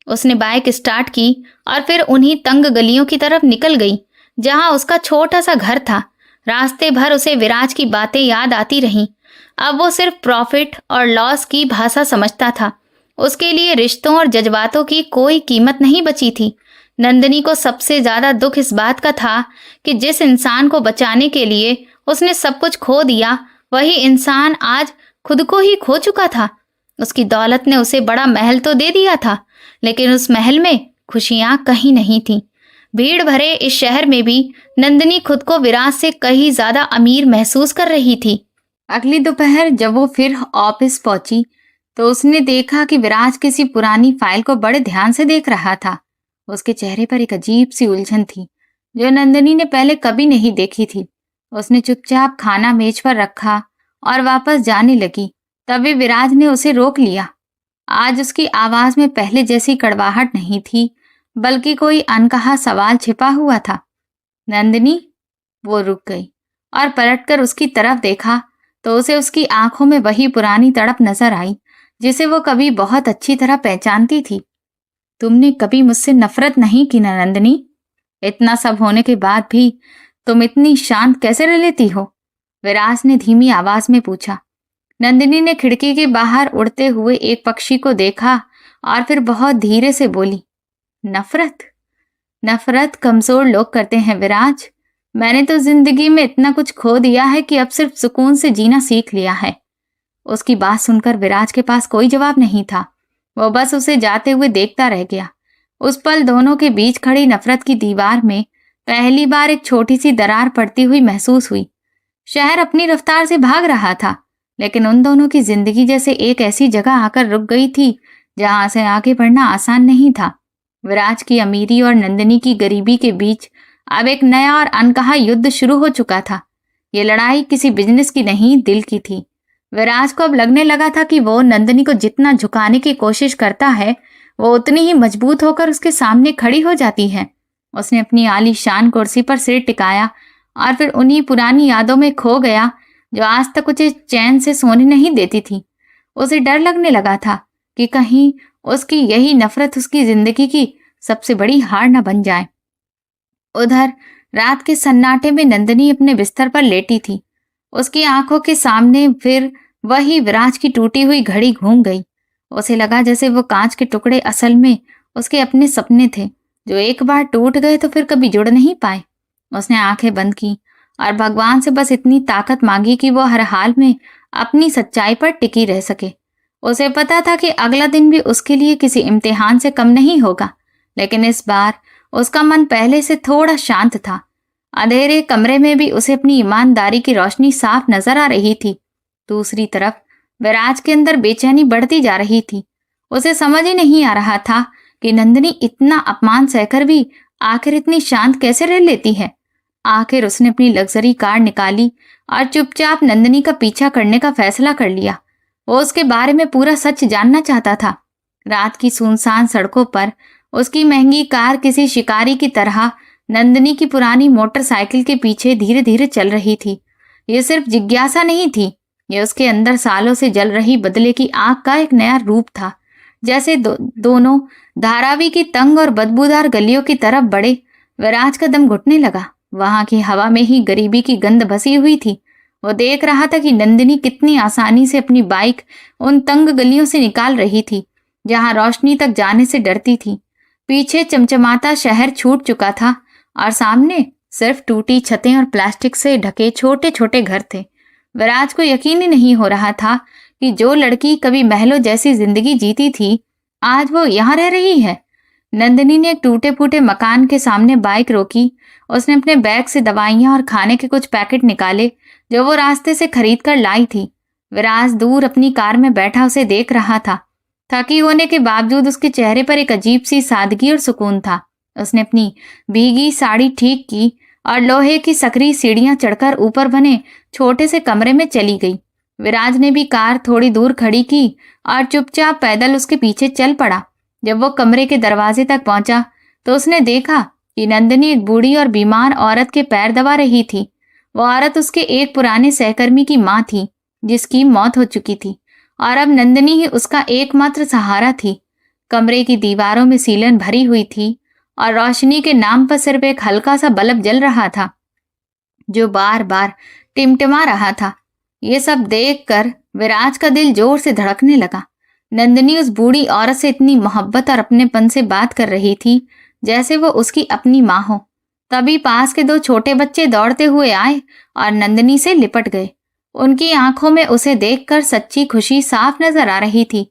उसने बाइक स्टार्ट की और फिर उन्हीं तंग गलियों की तरफ निकल गई जहां उसका छोटा सा घर था। रास्ते भर उसे विराज की बातें याद आती रहीं। अब वो सिर्फ प्रॉफिट और लॉस की भाषा समझता था। उसके लिए रिश्तों और जज्बातों की कोई कीमत नहीं बची थी। नंदिनी को सबसे ज्यादा दुख इस बात का था कि जिस इंसान को बचाने के लिए उसने सब कुछ खो दिया, वही इंसान आज खुद को ही खो चुका था। उसकी दौलत ने उसे बड़ा महल तो दे दिया था, लेकिन उस महल में खुशियां कहीं नहीं थी। भीड़ भरे इस शहर में भी नंदिनी खुद को विराज से कहीं ज्यादा अमीर महसूस कर रही थी। अगली दोपहर जब वो फिर ऑफिस पहुंची तो उसने देखा कि विराज किसी पुरानी फाइल को बड़े ध्यान से देख रहा था। उसके चेहरे पर एक अजीब सी उलझन थी जो नंदिनी ने पहले कभी नहीं देखी थी। उसने चुपचाप खाना मेज पर रखा और वापस जाने लगी। तभी विराज ने उसे रोक लिया। आज उसकी आवाज में पहले जैसी कड़वाहट नहीं थी, बल्कि कोई अनकहा सवाल छिपा हुआ था। नंदिनी? वो रुक गई और पलटकर उसकी तरफ देखा तो उसे उसकी आंखों में वही पुरानी तड़प नजर आई जिसे वो कभी बहुत अच्छी तरह पहचानती थी। तुमने कभी मुझसे नफरत नहीं की ना नंदिनी? इतना सब होने के बाद भी तुम इतनी शांत कैसे रह लेती हो? विराज ने धीमी आवाज में पूछा। नंदिनी ने खिड़की के बाहर उड़ते हुए एक पक्षी को देखा और फिर बहुत धीरे से बोली, नफरत कमजोर लोग करते हैं विराज। मैंने तो जिंदगी में इतना कुछ खो दिया है कि अब सिर्फ सुकून से जीना सीख लिया है। उसकी बात सुनकर विराज के पास कोई जवाब नहीं था। वो बस उसे जाते हुए देखता रह गया। उस पल दोनों के बीच खड़ी नफरत की दीवार में पहली बार एक छोटी सी दरार पड़ती हुई महसूस हुई। शहर अपनी रफ्तार से भाग रहा था, लेकिन उन दोनों की जिंदगी जैसे एक ऐसी जगह आकर रुक गई थी जहां से आगे बढ़ना आसान नहीं था। विराज की अमीरी और नंदिनी की गरीबी के बीच अब एक नया और अनकहा युद्ध शुरू हो चुका था। ये लड़ाई किसी बिजनेस की नहीं, दिल की थी। विराज को अब लगने लगा था कि वो नंदिनी को जितना झुकाने की कोशिश करता है, वो उतनी ही मजबूत होकर उसके सामने खड़ी हो जाती है। उसने अपनी आलीशान कुर्सी पर सिर टिकाया और फिर उन्हीं पुरानी यादों में खो गया जो आज तक उसे चैन से सोने नहीं देती थी। उसे डर लगने लगा था कि कहीं उसकी यही नफरत उसकी जिंदगी की सबसे बड़ी हार न बन जाए। उधर रात के सन्नाटे में नंदिनी अपने बिस्तर पर लेटी थी। उसकी आंखों के सामने फिर वही विराज की टूटी हुई घड़ी घूम गई। उसे लगा जैसे वो कांच के टुकड़े असल में उसके अपने सपने थे, जो एक बार टूट गए तो फिर कभी जुड़ नहीं पाए। उसने आंखें बंद की और भगवान से बस इतनी ताकत मांगी कि वो हर हाल में अपनी सच्चाई पर टिकी रह सके। उसे पता था कि अगला दिन भी उसके लिए किसी इम्तिहान से कम नहीं होगा, लेकिन इस बार उसका मन पहले से थोड़ा शांत था। अंधेरे कमरे में भी उसे अपनी ईमानदारी की रोशनी साफ नजर आ रही थी। दूसरी तरफ विराज के अंदर बेचैनी बढ़ती जा रही थी। उसे समझ ही नहीं आ रहा था कि नंदिनी इतना अपमान सहकर भी आखिर इतनी शांत कैसे रह लेती है। आखिर उसने अपनी लग्जरी कार निकाली और चुपचाप नंदिनी का पीछा करने का फैसला कर लिया। वो उसके बारे में पूरा सच जानना चाहता था। रात की सुनसान सड़कों पर उसकी महंगी कार किसी शिकारी की तरह नंदिनी की पुरानी मोटरसाइकिल के पीछे धीरे धीरे चल रही थी। ये सिर्फ जिज्ञासा नहीं थी, ये उसके अंदर सालों से जल रही बदले की आग का एक नया रूप था। जैसे दोनों धारावी की तंग और बदबूदार गलियों की तरफ बढ़े, विराज का दम घुटने लगा। वहां की हवा में ही गरीबी की गंध बसी हुई थी। वो देख रहा था कि नंदिनी कितनी आसानी से अपनी बाइक उन तंग गलियों से निकाल रही थी जहां रोशनी तक जाने से डरती थी। पीछे चमचमाता शहर छूट चुका था और सामने सिर्फ टूटी छतें और प्लास्टिक से ढके छोटे छोटे घर थे। विराज को यकीन ही नहीं हो रहा था कि जो लड़की कभी महलों जैसी जिंदगी जीती थी, आज वो यहाँ रह रही है। नंदिनी ने एक टूटे फूटे मकान के सामने बाइक रोकी। उसने अपने बैग से दवाइयां और खाने के कुछ पैकेट निकाले जो वो रास्ते से खरीद कर लाई थी। विराज दूर अपनी कार में बैठा उसे देख रहा था। थकी होने के बावजूद उसके चेहरे पर एक अजीब सी सादगी और सुकून था। उसने अपनी भीगी साड़ी ठीक की और लोहे की सकरी सीढ़ियां चढ़कर ऊपर बने छोटे से कमरे में चली गई। विराज ने भी कार थोड़ी दूर खड़ी की और चुपचाप पैदल उसके पीछे चल पड़ा। जब वो कमरे के दरवाजे तक पहुंचा तो उसने देखा कि नंदिनी एक बूढ़ी और बीमार औरत के पैर दबा रही थी। वो औरत उसके एक पुराने सहकर्मी की मां थी जिसकी मौत हो चुकी थी और अब नंदिनी ही उसका एकमात्र सहारा थी। कमरे की दीवारों में सीलन भरी हुई थी और रोशनी के नाम पर सिर्फ एक हल्का सा बल्ब जल रहा था जो बार बार टिमटिमा रहा था। ये सब देखकर विराज का दिल जोर से धड़कने लगा। नंदिनी उस बूढ़ी औरत से इतनी मोहब्बत और अपनेपन से बात कर रही थी जैसे वो उसकी अपनी माँ हो। तभी पास के दो छोटे बच्चे दौड़ते हुए आए और नंदिनी से लिपट गए। उनकी आंखों में उसे देखकर सच्ची खुशी साफ नजर आ रही थी।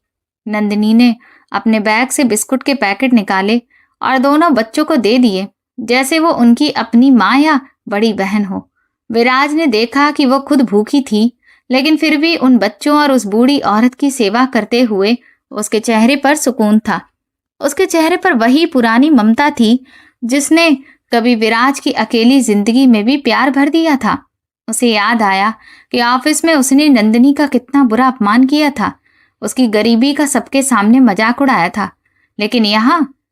नंदिनी ने अपने बैग से बिस्कुट के पैकेट निकाले और दोनों बच्चों को दे दिए जैसे वो उनकी अपनी माँ या बड़ी बहन हो। विराज ने देखा कि वो खुद भूखी थी, लेकिन फिर भी उन बच्चों और उस बूढ़ी औरत की सेवा करते हुए उसके चेहरे पर सुकून था। उसके चेहरे पर वही पुरानी ममता थी जिसने कभी विराज की अकेली जिंदगी में भी प्यार भर दिया था। उसे याद आया कि ऑफिस में उसने नंदिनी का कितना बुरा अपमान किया था, उसकी गरीबी का सबके सामने मजाक उड़ाया था। लेकिन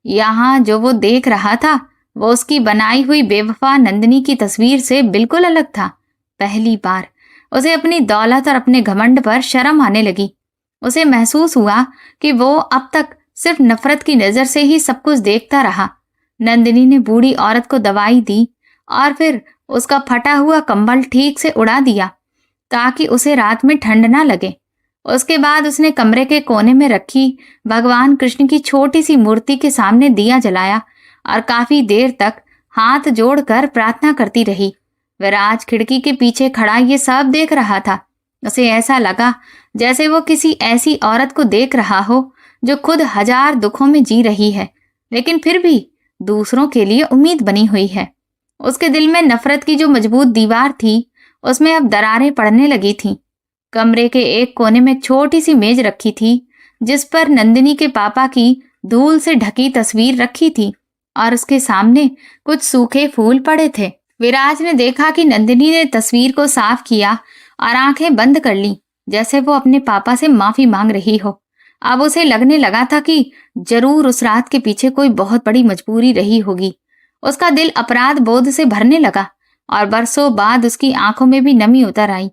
यहाँ जो वो देख रहा था वो उसकी बनाई हुई बेवफा नंदिनी की तस्वीर से बिल्कुल अलग था। पहली बार उसे अपनी दौलत और अपने घमंड पर शर्म आने लगी। उसे महसूस हुआ कि वो अब तक सिर्फ नफरत की नजर से ही सब कुछ देखता रहा। नंदिनी ने बूढ़ी औरत को दवाई दी और फिर उसका फटा हुआ कंबल ठीक से उड़ा दिया ताकि उसे रात में ठंड ना लगे। उसके बाद उसने कमरे के कोने में रखी भगवान कृष्ण की छोटी सी मूर्ति के सामने दिया जलाया और काफी देर तक हाथ जोड़कर प्रार्थना करती रही। विराज खिड़की के पीछे खड़ा ये सब देख रहा था। उसे ऐसा लगा जैसे वो किसी ऐसी औरत को देख रहा हो जो खुद हजार दुखों में जी रही है, लेकिन फिर भी दूसरों के लिए उम्मीद बनी हुई है। उसके दिल में नफरत की जो मजबूत दीवार थी, उसमें अब दरारें पड़ने लगी थीं। कमरे के एक कोने में एक छोटी सी मेज रखी थी, जिस पर नंदिनी के पापा की धूल से ढकी तस्वीर रखी थी और उसके सामने कुछ सूखे फूल पड़े थे। विराज ने देखा कि नंदिनी ने तस्वीर को साफ किया और आंखें बंद कर ली, जैसे वो अपने पापा से माफी मांग रही हो। अब उसे लगने लगा था कि जरूर उस रात के पीछे कोई बहुत बड़ी मजबूरी रही होगी। उसका दिल अपराध बोध से भरने लगा और बरसों बाद उसकी आंखों में भी नमी उतर आई।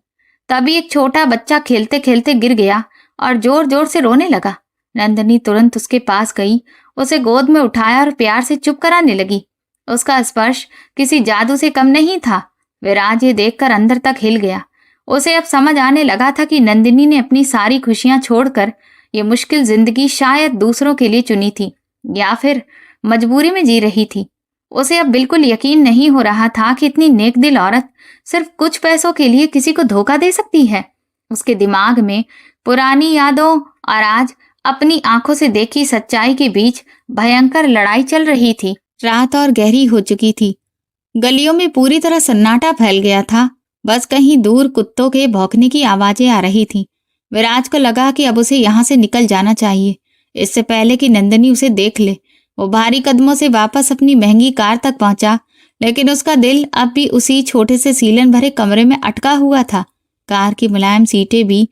तभी एक छोटा बच्चा खेलते खेलते गिर गया और जोर जोर से रोने लगा। नंदिनी तुरंत उसके पास गई, उसे गोद में उठाया और प्यार से चुप कराने लगी। उसका स्पर्श किसी जादू से कम नहीं था। विराज ये देखकर अंदर तक हिल गया। उसे अब समझ आने लगा था कि नंदिनी ने अपनी सारी खुशियां छोड़कर ये मुश्किल जिंदगी शायद दूसरों के लिए चुनी थी या फिर मजबूरी में जी रही थी। उसे अब बिल्कुल यकीन नहीं हो रहा था कि इतनी नेकदिल औरत सिर्फ कुछ पैसों के लिए किसी को धोखा दे सकती है। उसके दिमाग में पुरानी यादों और आज अपनी आंखों से देखी सच्चाई के बीच भयंकर लड़ाई चल रही थी। रात और गहरी हो चुकी थी। गलियों में पूरी तरह सन्नाटा फैल गया था। बस कहीं दूर कुत्तों के भौंकने की आवाजें आ रही थीं। विराज को लगा कि अब उसे यहाँ से निकल जाना चाहिए, इससे पहले कि नंदिनी उसे देख ले। वो भारी कदमों से वापस अपनी महंगी कार तक पहुंचा, लेकिन उसका दिल अब भी उसी छोटे से सीलन भरे कमरे में अटका हुआ था। कार की मुलायम सीटें भी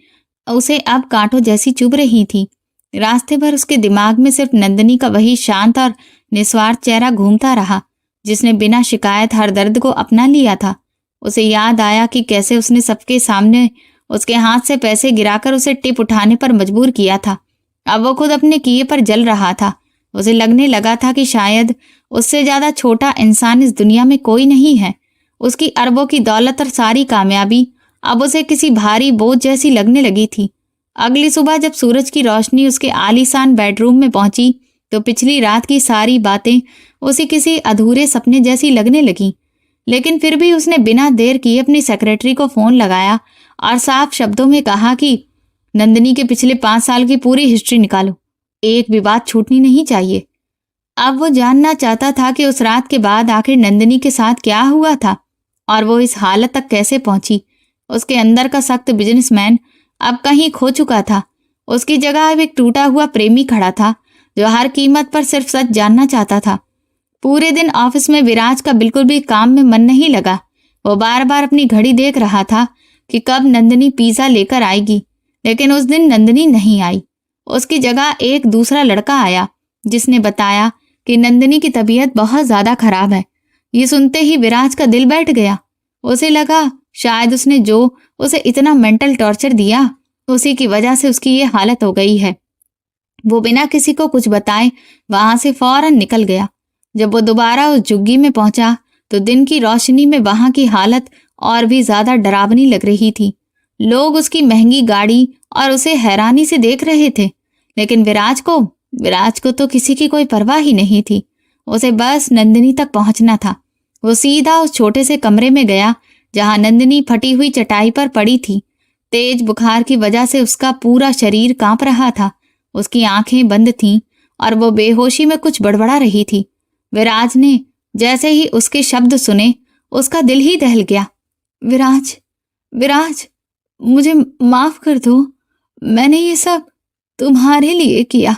उसे अब कांटों जैसी चुभ रही थी। रास्ते भर उसके दिमाग में सिर्फ नंदिनी का वही शांत और निस्वार्थ चेहरा घूमता रहा, जिसने बिना शिकायत हर दर्द को अपना लिया था। उसे याद आया कि कैसे उसने सबके सामने उसके हाथ से पैसे गिराकर उसे टिप उठाने पर मजबूर किया था। अब वो खुद अपने किए पर जल रहा था। उसे लगने लगा था कि शायद उससे ज्यादा छोटा इंसान इस दुनिया में कोई नहीं है। उसकी अरबों की दौलत और सारी कामयाबी अब उसे किसी भारी बोझ जैसी लगने लगी थी। अगली सुबह जब सूरज की रोशनी उसके आलीशान बेडरूम में पहुंची तो पिछली रात की सारी बातें उसे किसी अधूरे सपने जैसी लगने लगी। लेकिन फिर भी उसने बिना देर किए अपनी सेक्रेटरी को फोन लगाया और साफ शब्दों में कहा कि नंदिनी के पिछले 5 साल की पूरी हिस्ट्री निकालो, एक भी बात छूटनी नहीं चाहिए। अब वो जानना चाहता था कि उस रात के बाद आखिर नंदिनी के साथ क्या हुआ था और वो इस हालत तक कैसे पहुंची। उसके अंदर का सख्त बिजनेसमैन अब कहीं खो चुका था। उसकी जगह अब एक टूटा हुआ प्रेमी खड़ा था जो हर कीमत पर सिर्फ सच जानना चाहता था। पूरे दिन ऑफिस में विराज का बिल्कुल भी काम में मन नहीं लगा। वो बार बार अपनी घड़ी देख रहा था कि कब नंदिनी पिज्जा लेकर आएगी, लेकिन उस दिन नंदिनी नहीं आई। उसकी जगह एक दूसरा लड़का आया जिसने बताया कि नंदिनी की तबीयत बहुत ज्यादा खराब है। ये सुनते ही विराज का दिल बैठ गया। उसे लगा शायद उसने जो उसे इतना मेंटल टॉर्चर दिया उसी की वजह से उसकी ये हालत हो गई है। वो बिना किसी को कुछ बताए वहां से फौरन निकल गया। जब वो दोबारा उस झुग्गी में पहुंचा तो दिन की रोशनी में वहां की हालत और भी ज्यादा डरावनी लग रही थी। लोग उसकी महंगी गाड़ी और उसे हैरानी से देख रहे थे, लेकिन विराज को तो किसी की कोई परवाह ही नहीं थी। उसे बस नंदिनी तक पहुंचना था। वो सीधा उस छोटे से कमरे में गया जहां नंदिनी फटी हुई चटाई पर पड़ी थी। तेज बुखार की वजह से उसका पूरा शरीर कांप रहा था। उसकी आंखें बंद थीं और वो बेहोशी में कुछ बड़बड़ा रही थी। विराज ने जैसे ही उसके शब्द सुने उसका दिल ही दहल गया। विराज, विराज, मुझे माफ कर दो, मैंने ये सब तुम्हारे लिए किया।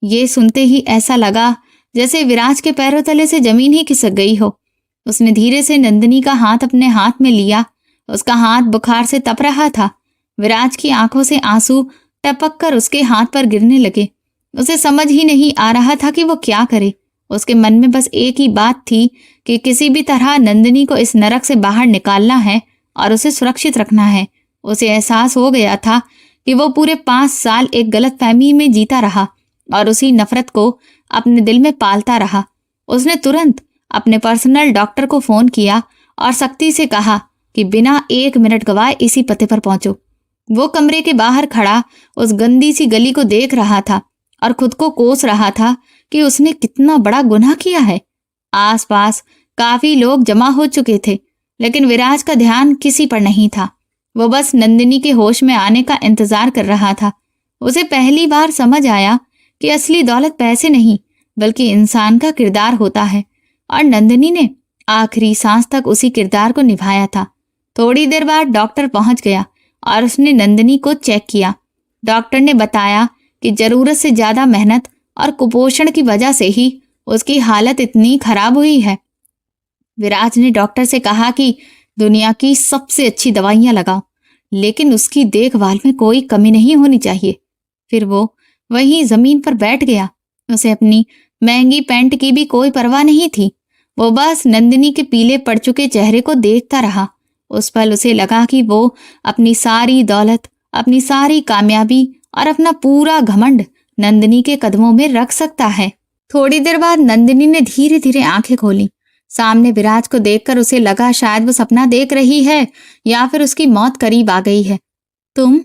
ये सुनते ही ऐसा लगा जैसे विराज के पैरों तले से जमीन ही खिसक गई हो। उसने धीरे से नंदिनी का हाथ अपने हाथ में लिया। उसका हाथ बुखार से तप रहा था। विराज की आंखों से आंसू टपक कर उसके हाथ पर गिरने लगे। उसे समझ ही नहीं आ रहा था कि वो क्या करे। उसके मन में बस एक ही बात थी कि किसी भी तरह नंदिनी को इस नरक से बाहर निकालना है और उसे सुरक्षित रखना है। उसे एहसास हो गया था कि वो पूरे 5 साल एक गलतफहमी में जीता रहा और उसी नफरत को अपने दिल में पालता रहा। उसने तुरंत अपने पर्सनल डॉक्टर को फोन किया और सख्ती से कहा कि बिना 1 मिनट गवाए इसी पते पर पहुंचो। वो कमरे के बाहर खड़ा उस गंदी सी गली को देख रहा था और खुद को कोस रहा था कि उसने कितना बड़ा गुनाह किया है। आसपास काफी लोग जमा हो चुके थे, लेकिन विराज का ध्यान किसी पर नहीं था। वो बस नंदिनी के होश में आने का इंतजार कर रहा था। उसे पहली बार समझ आया कि असली दौलत पैसे नहीं बल्कि इंसान का किरदार होता है, और नंदिनी ने आखिरी सांस तक उसी किरदार को निभाया था। थोड़ी देर बाद डॉक्टर पहुंच गया और उसने नंदिनी को चेक किया। डॉक्टर ने बताया कि जरूरत से ज्यादा मेहनत और कुपोषण की वजह से ही उसकी हालत इतनी खराब हुई है। विराज ने डॉक्टर से कहा कि दुनिया की सबसे अच्छी दवाइयां लगाओ, लेकिन उसकी देखभाल में कोई कमी नहीं होनी चाहिए। फिर वो वहीं जमीन पर बैठ गया। उसे अपनी महंगी पैंट की भी कोई परवाह नहीं थी। वो बस नंदिनी के पीले पड़ चुके चेहरे को देखता रहा। उस पल उसे लगा कि वो अपनी सारी दौलत, अपनी सारी कामयाबी और अपना पूरा घमंड नंदिनी के कदमों में रख सकता है। थोड़ी देर बाद नंदिनी ने धीरे धीरे आंखें खोली। सामने विराज को देखकर उसे लगा शायद वो सपना देख रही है या फिर उसकी मौत करीब आ गई है। तुम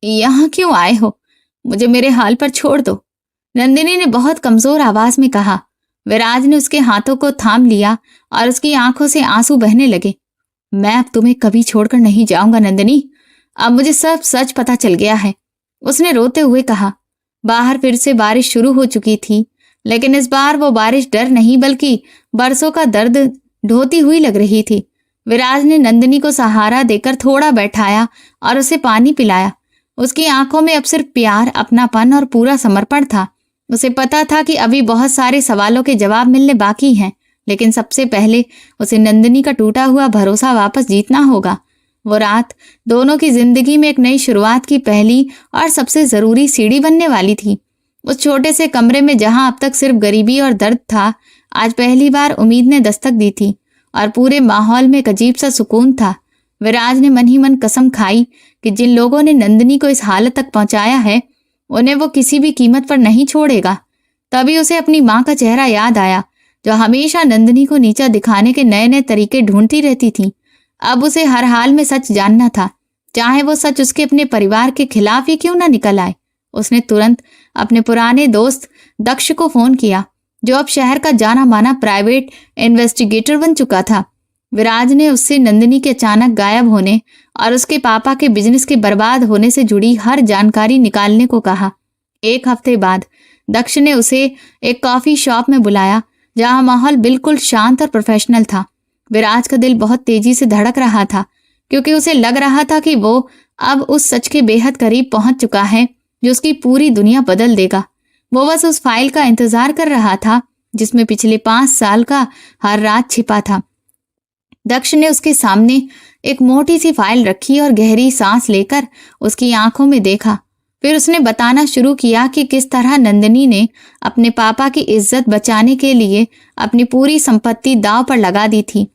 यहाँ क्यों आए हो? मुझे मेरे हाल पर छोड़ दो, नंदिनी ने बहुत कमजोर आवाज में कहा। विराज ने उसके हाथों को थाम लिया और उसकी आंखों से आंसू बहने लगे। मैं अब तुम्हें कभी छोड़कर नहीं जाऊंगा नंदिनी, अब मुझे सब सच पता चल गया है, उसने रोते हुए कहा। बाहर फिर से बारिश शुरू हो चुकी थी, लेकिन इस बार वो बारिश डर नहीं बल्कि बरसों का दर्द ढोती हुई लग रही थी। विराज ने नंदिनी को सहारा देकर थोड़ा बैठाया और उसे पानी पिलाया। उसकी आंखों में अब सिर्फ प्यार, अपनापन और पूरा समर्पण था। उसे पता था कि अभी बहुत सारे सवालों के जवाब मिलने बाकी हैं, लेकिन सबसे पहले उसे नंदिनी का टूटा हुआ भरोसा वापस जीतना होगा। वो रात दोनों की जिंदगी में एक नई शुरुआत की पहली और सबसे जरूरी सीढ़ी बनने वाली थी। उस छोटे से कमरे में जहां अब तक सिर्फ गरीबी और दर्द था, आज पहली बार उम्मीद ने दस्तक दी थी और पूरे माहौल में एक अजीब सा सुकून था। विराज ने मन ही मन कसम खाई कि जिन लोगों ने नंदिनी को इस हालत तक पहुंचाया है, उन्हें वो किसी भी कीमत पर नहीं छोड़ेगा। तभी उसे अपनी माँ का चेहरा याद आया, जो हमेशा नंदिनी को नीचा दिखाने के नए नए तरीके ढूंढती रहती थी। अब उसे हर हाल में सच जानना था, चाहे वो सच उसके अपने परिवार के खिलाफ ही क्यों ना निकल आए। उसने तुरंत अपने पुराने दोस्त दक्ष को फोन किया, जो अब शहर का जाना माना प्राइवेट इन्वेस्टिगेटर बन चुका था। विराज ने उससे नंदिनी के अचानक गायब होने और उसके पापा के बिजनेस के बर्बाद होने से जुड़ी हर जानकारी निकालने को कहा। एक हफ्ते बाद दक्ष ने उसे एक कॉफी शॉप में बुलाया, जहां माहौल बिल्कुल शांत और प्रोफेशनल था। विराज का दिल बहुत तेजी से धड़क रहा था, क्योंकि उसे लग रहा था कि वो अब उस सच के बेहद करीब पहुंच चुका है जो उसकी पूरी दुनिया बदल देगा। वो बस उस फाइल का इंतजार कर रहा था जिसमें पिछले 5 साल का हर रात छिपा था। दक्ष ने उसके सामने एक मोटी सी फाइल रखी और गहरी सांस लेकर उसकी आंखों में देखा। फिर उसने बताना शुरू किया कि किस तरह नंदिनी ने अपने पापा की इज्जत बचाने के लिए अपनी पूरी संपत्ति दांव पर लगा दी थी।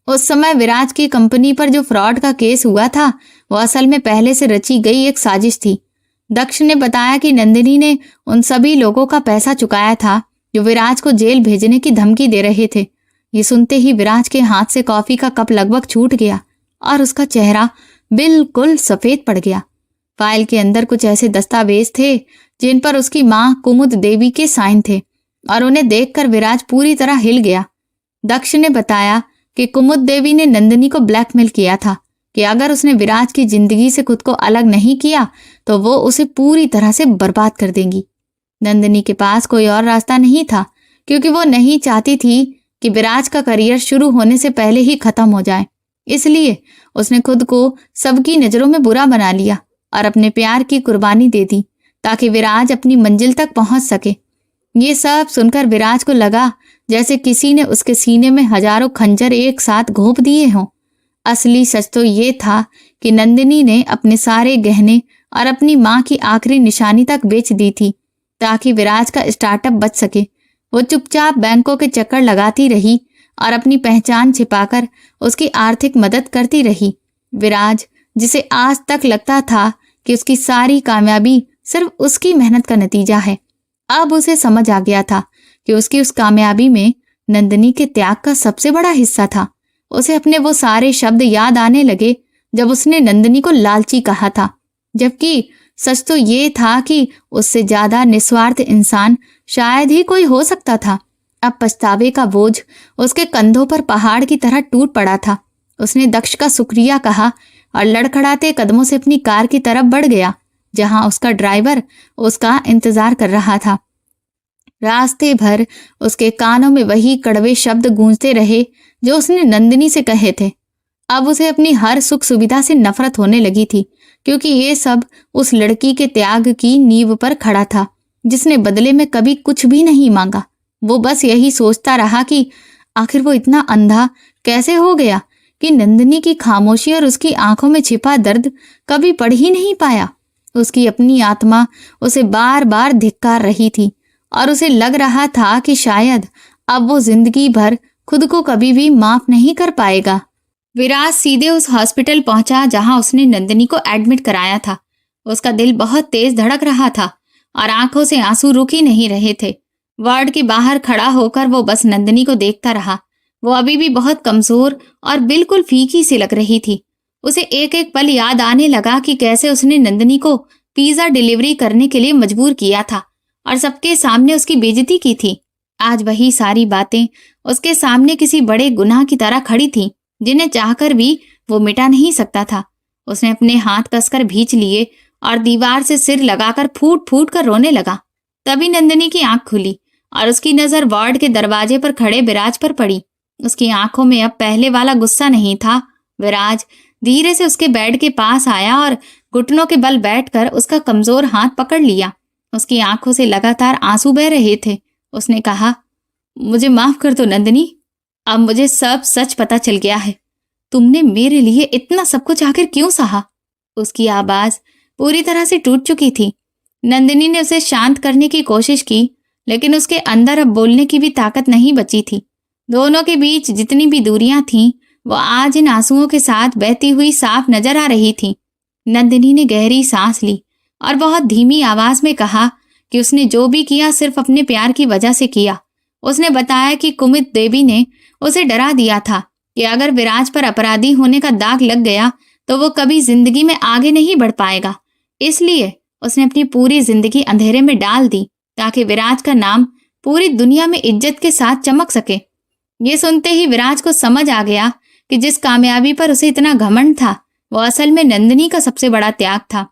उस समय विराज की कंपनी पर जो फ्रॉड का केस हुआ था, वो असल में पहले से रची गई एक साजिश थी। दक्ष ने बताया कि नंदिनी ने उन सभी लोगों का पैसा चुकाया था जो विराज को जेल भेजने की धमकी दे रहे थे। ये सुनते ही विराज के हाथ से कॉफी का कप लगभग छूट गया और उसका चेहरा बिल्कुल सफेद पड़ गया। फाइल के अंदर कुछ ऐसे दस्तावेज थे जिन पर उसकी मां कुमुद देवी के साइन थे, और उन्हें देखकर विराज पूरी तरह हिल गया। दक्ष ने बताया कि कुमुद देवी ने नंदिनी को ब्लैकमेल किया था कि अगर उसने विराज की जिंदगी से खुद को अलग नहीं किया तो वो उसे पूरी तरह से बर्बाद कर देंगी। नंदिनी के पास कोई और रास्ता नहीं था, क्योंकि वो नहीं चाहती थी कि विराज का करियर शुरू होने से पहले ही खत्म हो जाए। इसलिए उसने खुद को सबकी नजरों में बुरा बना लिया और अपने प्यार की कुर्बानी दे दी ताकि विराज अपनी मंजिल तक पहुंच सके। ये सब सुनकर विराज को लगा जैसे किसी ने उसके सीने में हजारों खंजर एक साथ घोंप दिए हों। असली सच तो ये था कि नंदिनी ने अपने सारे गहने और अपनी मां की आखिरी निशानी तक बेच दी थी ताकि विराज का स्टार्टअप बच सके। वो चुपचाप बैंकों के चक्कर लगाती रही और अपनी पहचान छिपाकर उसकी आर्थिक मदद करती रही। विराज, जिसे आज तक लगता था कि उसकी सारी कामयाबी सिर्फ उसकी मेहनत का नतीजा है, अब उसे समझ आ गया था कि उसकी उस कामयाबी में नंदिनी के त्याग का सबसे बड़ा हिस्सा था। उसे अपने वो सारे शब्द याद आने लगे जब उसने नंदिनी को लालची कहा था, जबकि सच तो ये था कि उससे ज्यादा निस्वार्थ इंसान शायद ही कोई हो सकता था। अब पछतावे का बोझ उसके कंधों पर पहाड़ की तरह टूट पड़ा था। उसने दक्ष का शुक्रिया कहा और लड़खड़ाते कदमों से अपनी कार की तरफ बढ़ गया, जहां उसका ड्राइवर उसका इंतजार कर रहा था। रास्ते भर उसके कानों में वही कड़वे शब्द गूंजते रहे जो उसने नंदिनी से कहे थे। अब उसे अपनी हर सुख सुविधा से नफरत होने लगी थी, क्योंकि ये सब उस लड़की के त्याग की नींव पर खड़ा था, जिसने बदले में कभी कुछ भी नहीं मांगा। वो बस यही सोचता रहा कि आखिर वो इतना अंधा कैसे हो गया कि नंदिनी की खामोशी और उसकी आंखों में छिपा दर्द कभी पढ़ ही नहीं पाया। उसकी अपनी आत्मा उसे बार बार धिक्कार रही थी और उसे लग रहा था कि शायद अब वो जिंदगी भर खुद को कभी भी माफ नहीं कर पाएगा। विराज सीधे उस हॉस्पिटल पहुंचा जहां उसने नंदिनी को एडमिट कराया था। उसका दिल बहुत तेज धड़क रहा था और आंखों से आंसू रुक ही नहीं रहे थे। वार्ड के बाहर खड़ा होकर वो बस नंदिनी को देखता रहा। वो अभी भी बहुत कमजोर और बिल्कुल फीकी सी लग रही थी। उसे एक एक पल याद आने लगा कि कैसे उसने नंदिनी को पिज्जा डिलीवरी करने के लिए मजबूर किया था और सबके सामने उसकी बेइज्जती की थी। आज वही सारी बातें उसके सामने किसी बड़े गुनाह की तरह खड़ी थीं, जिन्हें चाहकर भी वो मिटा नहीं सकता था। उसने अपने हाथ कसकर भींच लिए और दीवार से सिर लगाकर फूट फूट कर रोने लगा। तभी नंदिनी की आंख खुली और उसकी नजर वार्ड के दरवाजे पर खड़े विराज पर पड़ी। उसकी आंखों में अब पहले वाला गुस्सा नहीं था। विराज धीरे से उसके बेड के पास आया और घुटनों के बल बैठकर उसका कमजोर हाथ पकड़ लिया। उसकी आंखों से लगातार आंसू बह रहे थे। उसने कहा, मुझे माफ कर दो नंदिनी, अब मुझे सब सच पता चल गया है। तुमने मेरे लिए इतना सब कुछ आखिर क्यों सहा? उसकी आवाज पूरी तरह से टूट चुकी थी। नंदिनी ने उसे शांत करने की कोशिश की, लेकिन उसके अंदर अब बोलने की भी ताकत नहीं बची थी। दोनों के बीच जितनी भी दूरियां थीं, वो आज इन आंसुओं के साथ बहती हुई साफ नजर आ रही थी। नंदिनी ने गहरी सांस ली और बहुत धीमी आवाज में कहा कि उसने जो भी किया सिर्फ अपने प्यार की वजह से किया। उसने बताया कि कुमुद देवी ने उसे डरा दिया था कि अगर विराज पर अपराधी होने का दाग लग गया तो वो कभी जिंदगी में आगे नहीं बढ़ पाएगा। इसलिए उसने अपनी पूरी जिंदगी अंधेरे में डाल दी ताकि विराज का नाम पूरी दुनिया में इज्जत के साथ चमक सके। ये सुनते ही विराज को समझ आ गया कि जिस कामयाबी पर उसे इतना घमंड था, वो असल में नंदिनी का सबसे बड़ा त्याग था।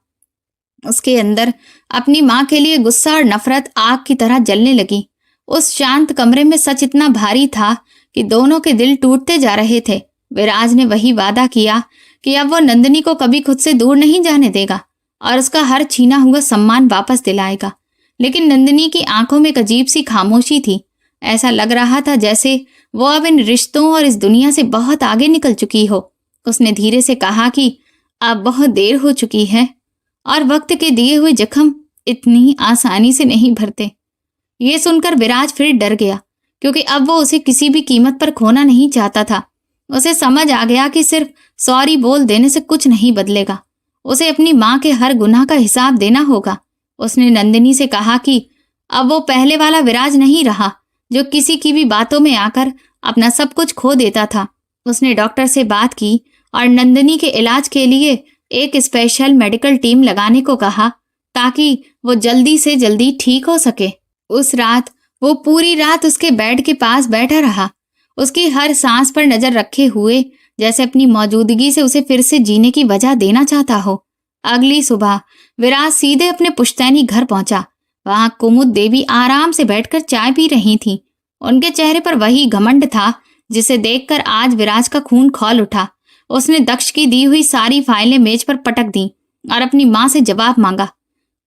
उसके अंदर अपनी माँ के लिए गुस्सा और नफरत आग की तरह जलने लगी। उस शांत कमरे में सच इतना भारी था कि दोनों के दिल टूटते जा रहे थे। विराज ने वही वादा किया कि अब वो नंदिनी को कभी खुद से दूर नहीं जाने देगा और उसका हर छीना हुआ सम्मान वापस दिलाएगा। लेकिन नंदिनी की आंखों में एक अजीब सी खामोशी थी। ऐसा लग रहा था जैसे वो अब इन रिश्तों और इस दुनिया से बहुत आगे निकल चुकी हो। उसने धीरे से कहा कि अब बहुत देर हो चुकी है और वक्त के दिए हुए जख्म इतनी आसानी से नहीं भरते। ये सुनकर विराज फिर डर गया, क्योंकि अब वो उसे किसी भी कीमत पर खोना नहीं चाहता था। उसे समझ आ गया कि सिर्फ सॉरी बोल देने से कुछ नहीं बदलेगा। उसे अपनी माँ के हर गुनाह का हिसाब देना होगा। उसने नंदिनी से कहा कि अब वो पहले वाला विराज नहीं रहा जो किसी की भी बातों में आकर अपना सब कुछ खो देता था। उसने डॉक्टर से बात की और नंदिनी के इलाज के लिए एक स्पेशल मेडिकल टीम लगाने को कहा ताकि वो जल्दी से जल्दी ठीक हो सके। उस रात वो पूरी रात उसके बेड के पास बैठा रहा, उसकी हर सांस पर नजर रखे हुए, जैसे अपनी मौजूदगी से उसे फिर से जीने की वजह देना चाहता हो। अगली सुबह विराज सीधे अपने पुश्तैनी घर पहुंचा। वहां कुमुद देवी आराम से बैठकर चाय पी रही थीं। उनके चेहरे पर वही घमंड था जिसे देखकर आज विराज का खून खौल उठा। उसने दक्ष की दी हुई सारी फाइलें मेज पर पटक दी और अपनी माँ से जवाब मांगा।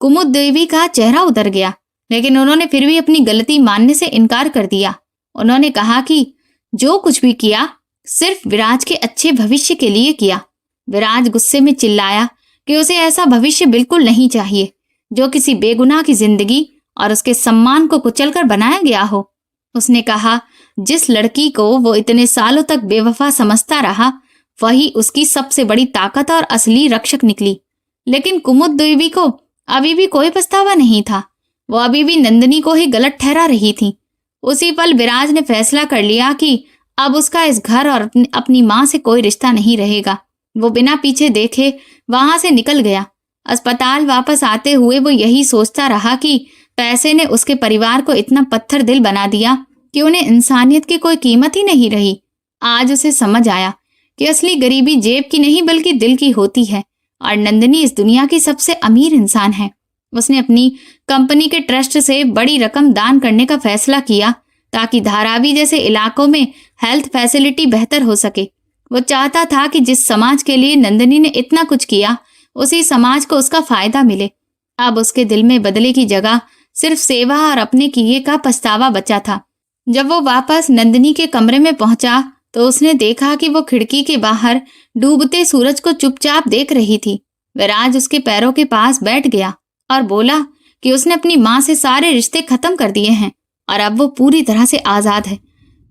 कुमुद देवी का चेहरा उतर गया, लेकिन उन्होंने फिर भी अपनी गलती मानने से इनकार कर दिया। उन्होंने कहा कि जो कुछ भी किया सिर्फ विराज के अच्छे भविष्य के लिए किया। विराज गुस्से में चिल्लाया कि उसे ऐसा भविष्य बिल्कुल नहीं चाहिए जो किसी बेगुनाह की जिंदगी और उसके सम्मान को कुचलकर बनाया गया हो। उसने कहा, जिस लड़की को वो इतने सालों तक बेवफा समझता रहा, वही उसकी सबसे बड़ी ताकत और असली रक्षक निकली। लेकिन कुमुद देवी को अभी भी कोई पछतावा नहीं था। वो अभी भी नंदिनी को ही गलत ठहरा रही थी। उसी पल विराज ने फैसला कर लिया कि अब उसका इस घर और अपनी माँ से कोई रिश्ता नहीं रहेगा। वो बिना पीछे देखे वहां से निकल गया। अस्पताल वापस आते हुए वो यही सोचता रहा कि पैसे ने उसके परिवार को इतना पत्थर दिल बना दिया कि उन्हें इंसानियत की कोई कीमत ही नहीं रही। आज उसे समझ आया कि असली गरीबी जेब की नहीं बल्कि दिल की होती है और नंदिनी इस दुनिया की सबसे अमीर इंसान है। उसने अपनी कंपनी के ट्रस्ट से बड़ी रकम दान करने का फैसला किया ताकि धारावी जैसे इलाकों में हेल्थ फैसिलिटी बेहतर हो सके। वो चाहता था कि जिस समाज के लिए नंदिनी ने इतना कुछ किया, उसी समाज को उसका फायदा मिले। अब उसके दिल में बदले की जगह सिर्फ सेवा और अपने किए का पछतावा बचा था। जब वो वापस नंदिनी के कमरे में पहुंचा तो उसने देखा कि वो खिड़की के बाहर डूबते सूरज को चुपचाप देख रही थी। विराज उसके पैरों के पास बैठ गया और बोला कि उसने अपनी माँ से सारे रिश्ते खत्म कर दिए हैं और अब वो पूरी तरह से आजाद है।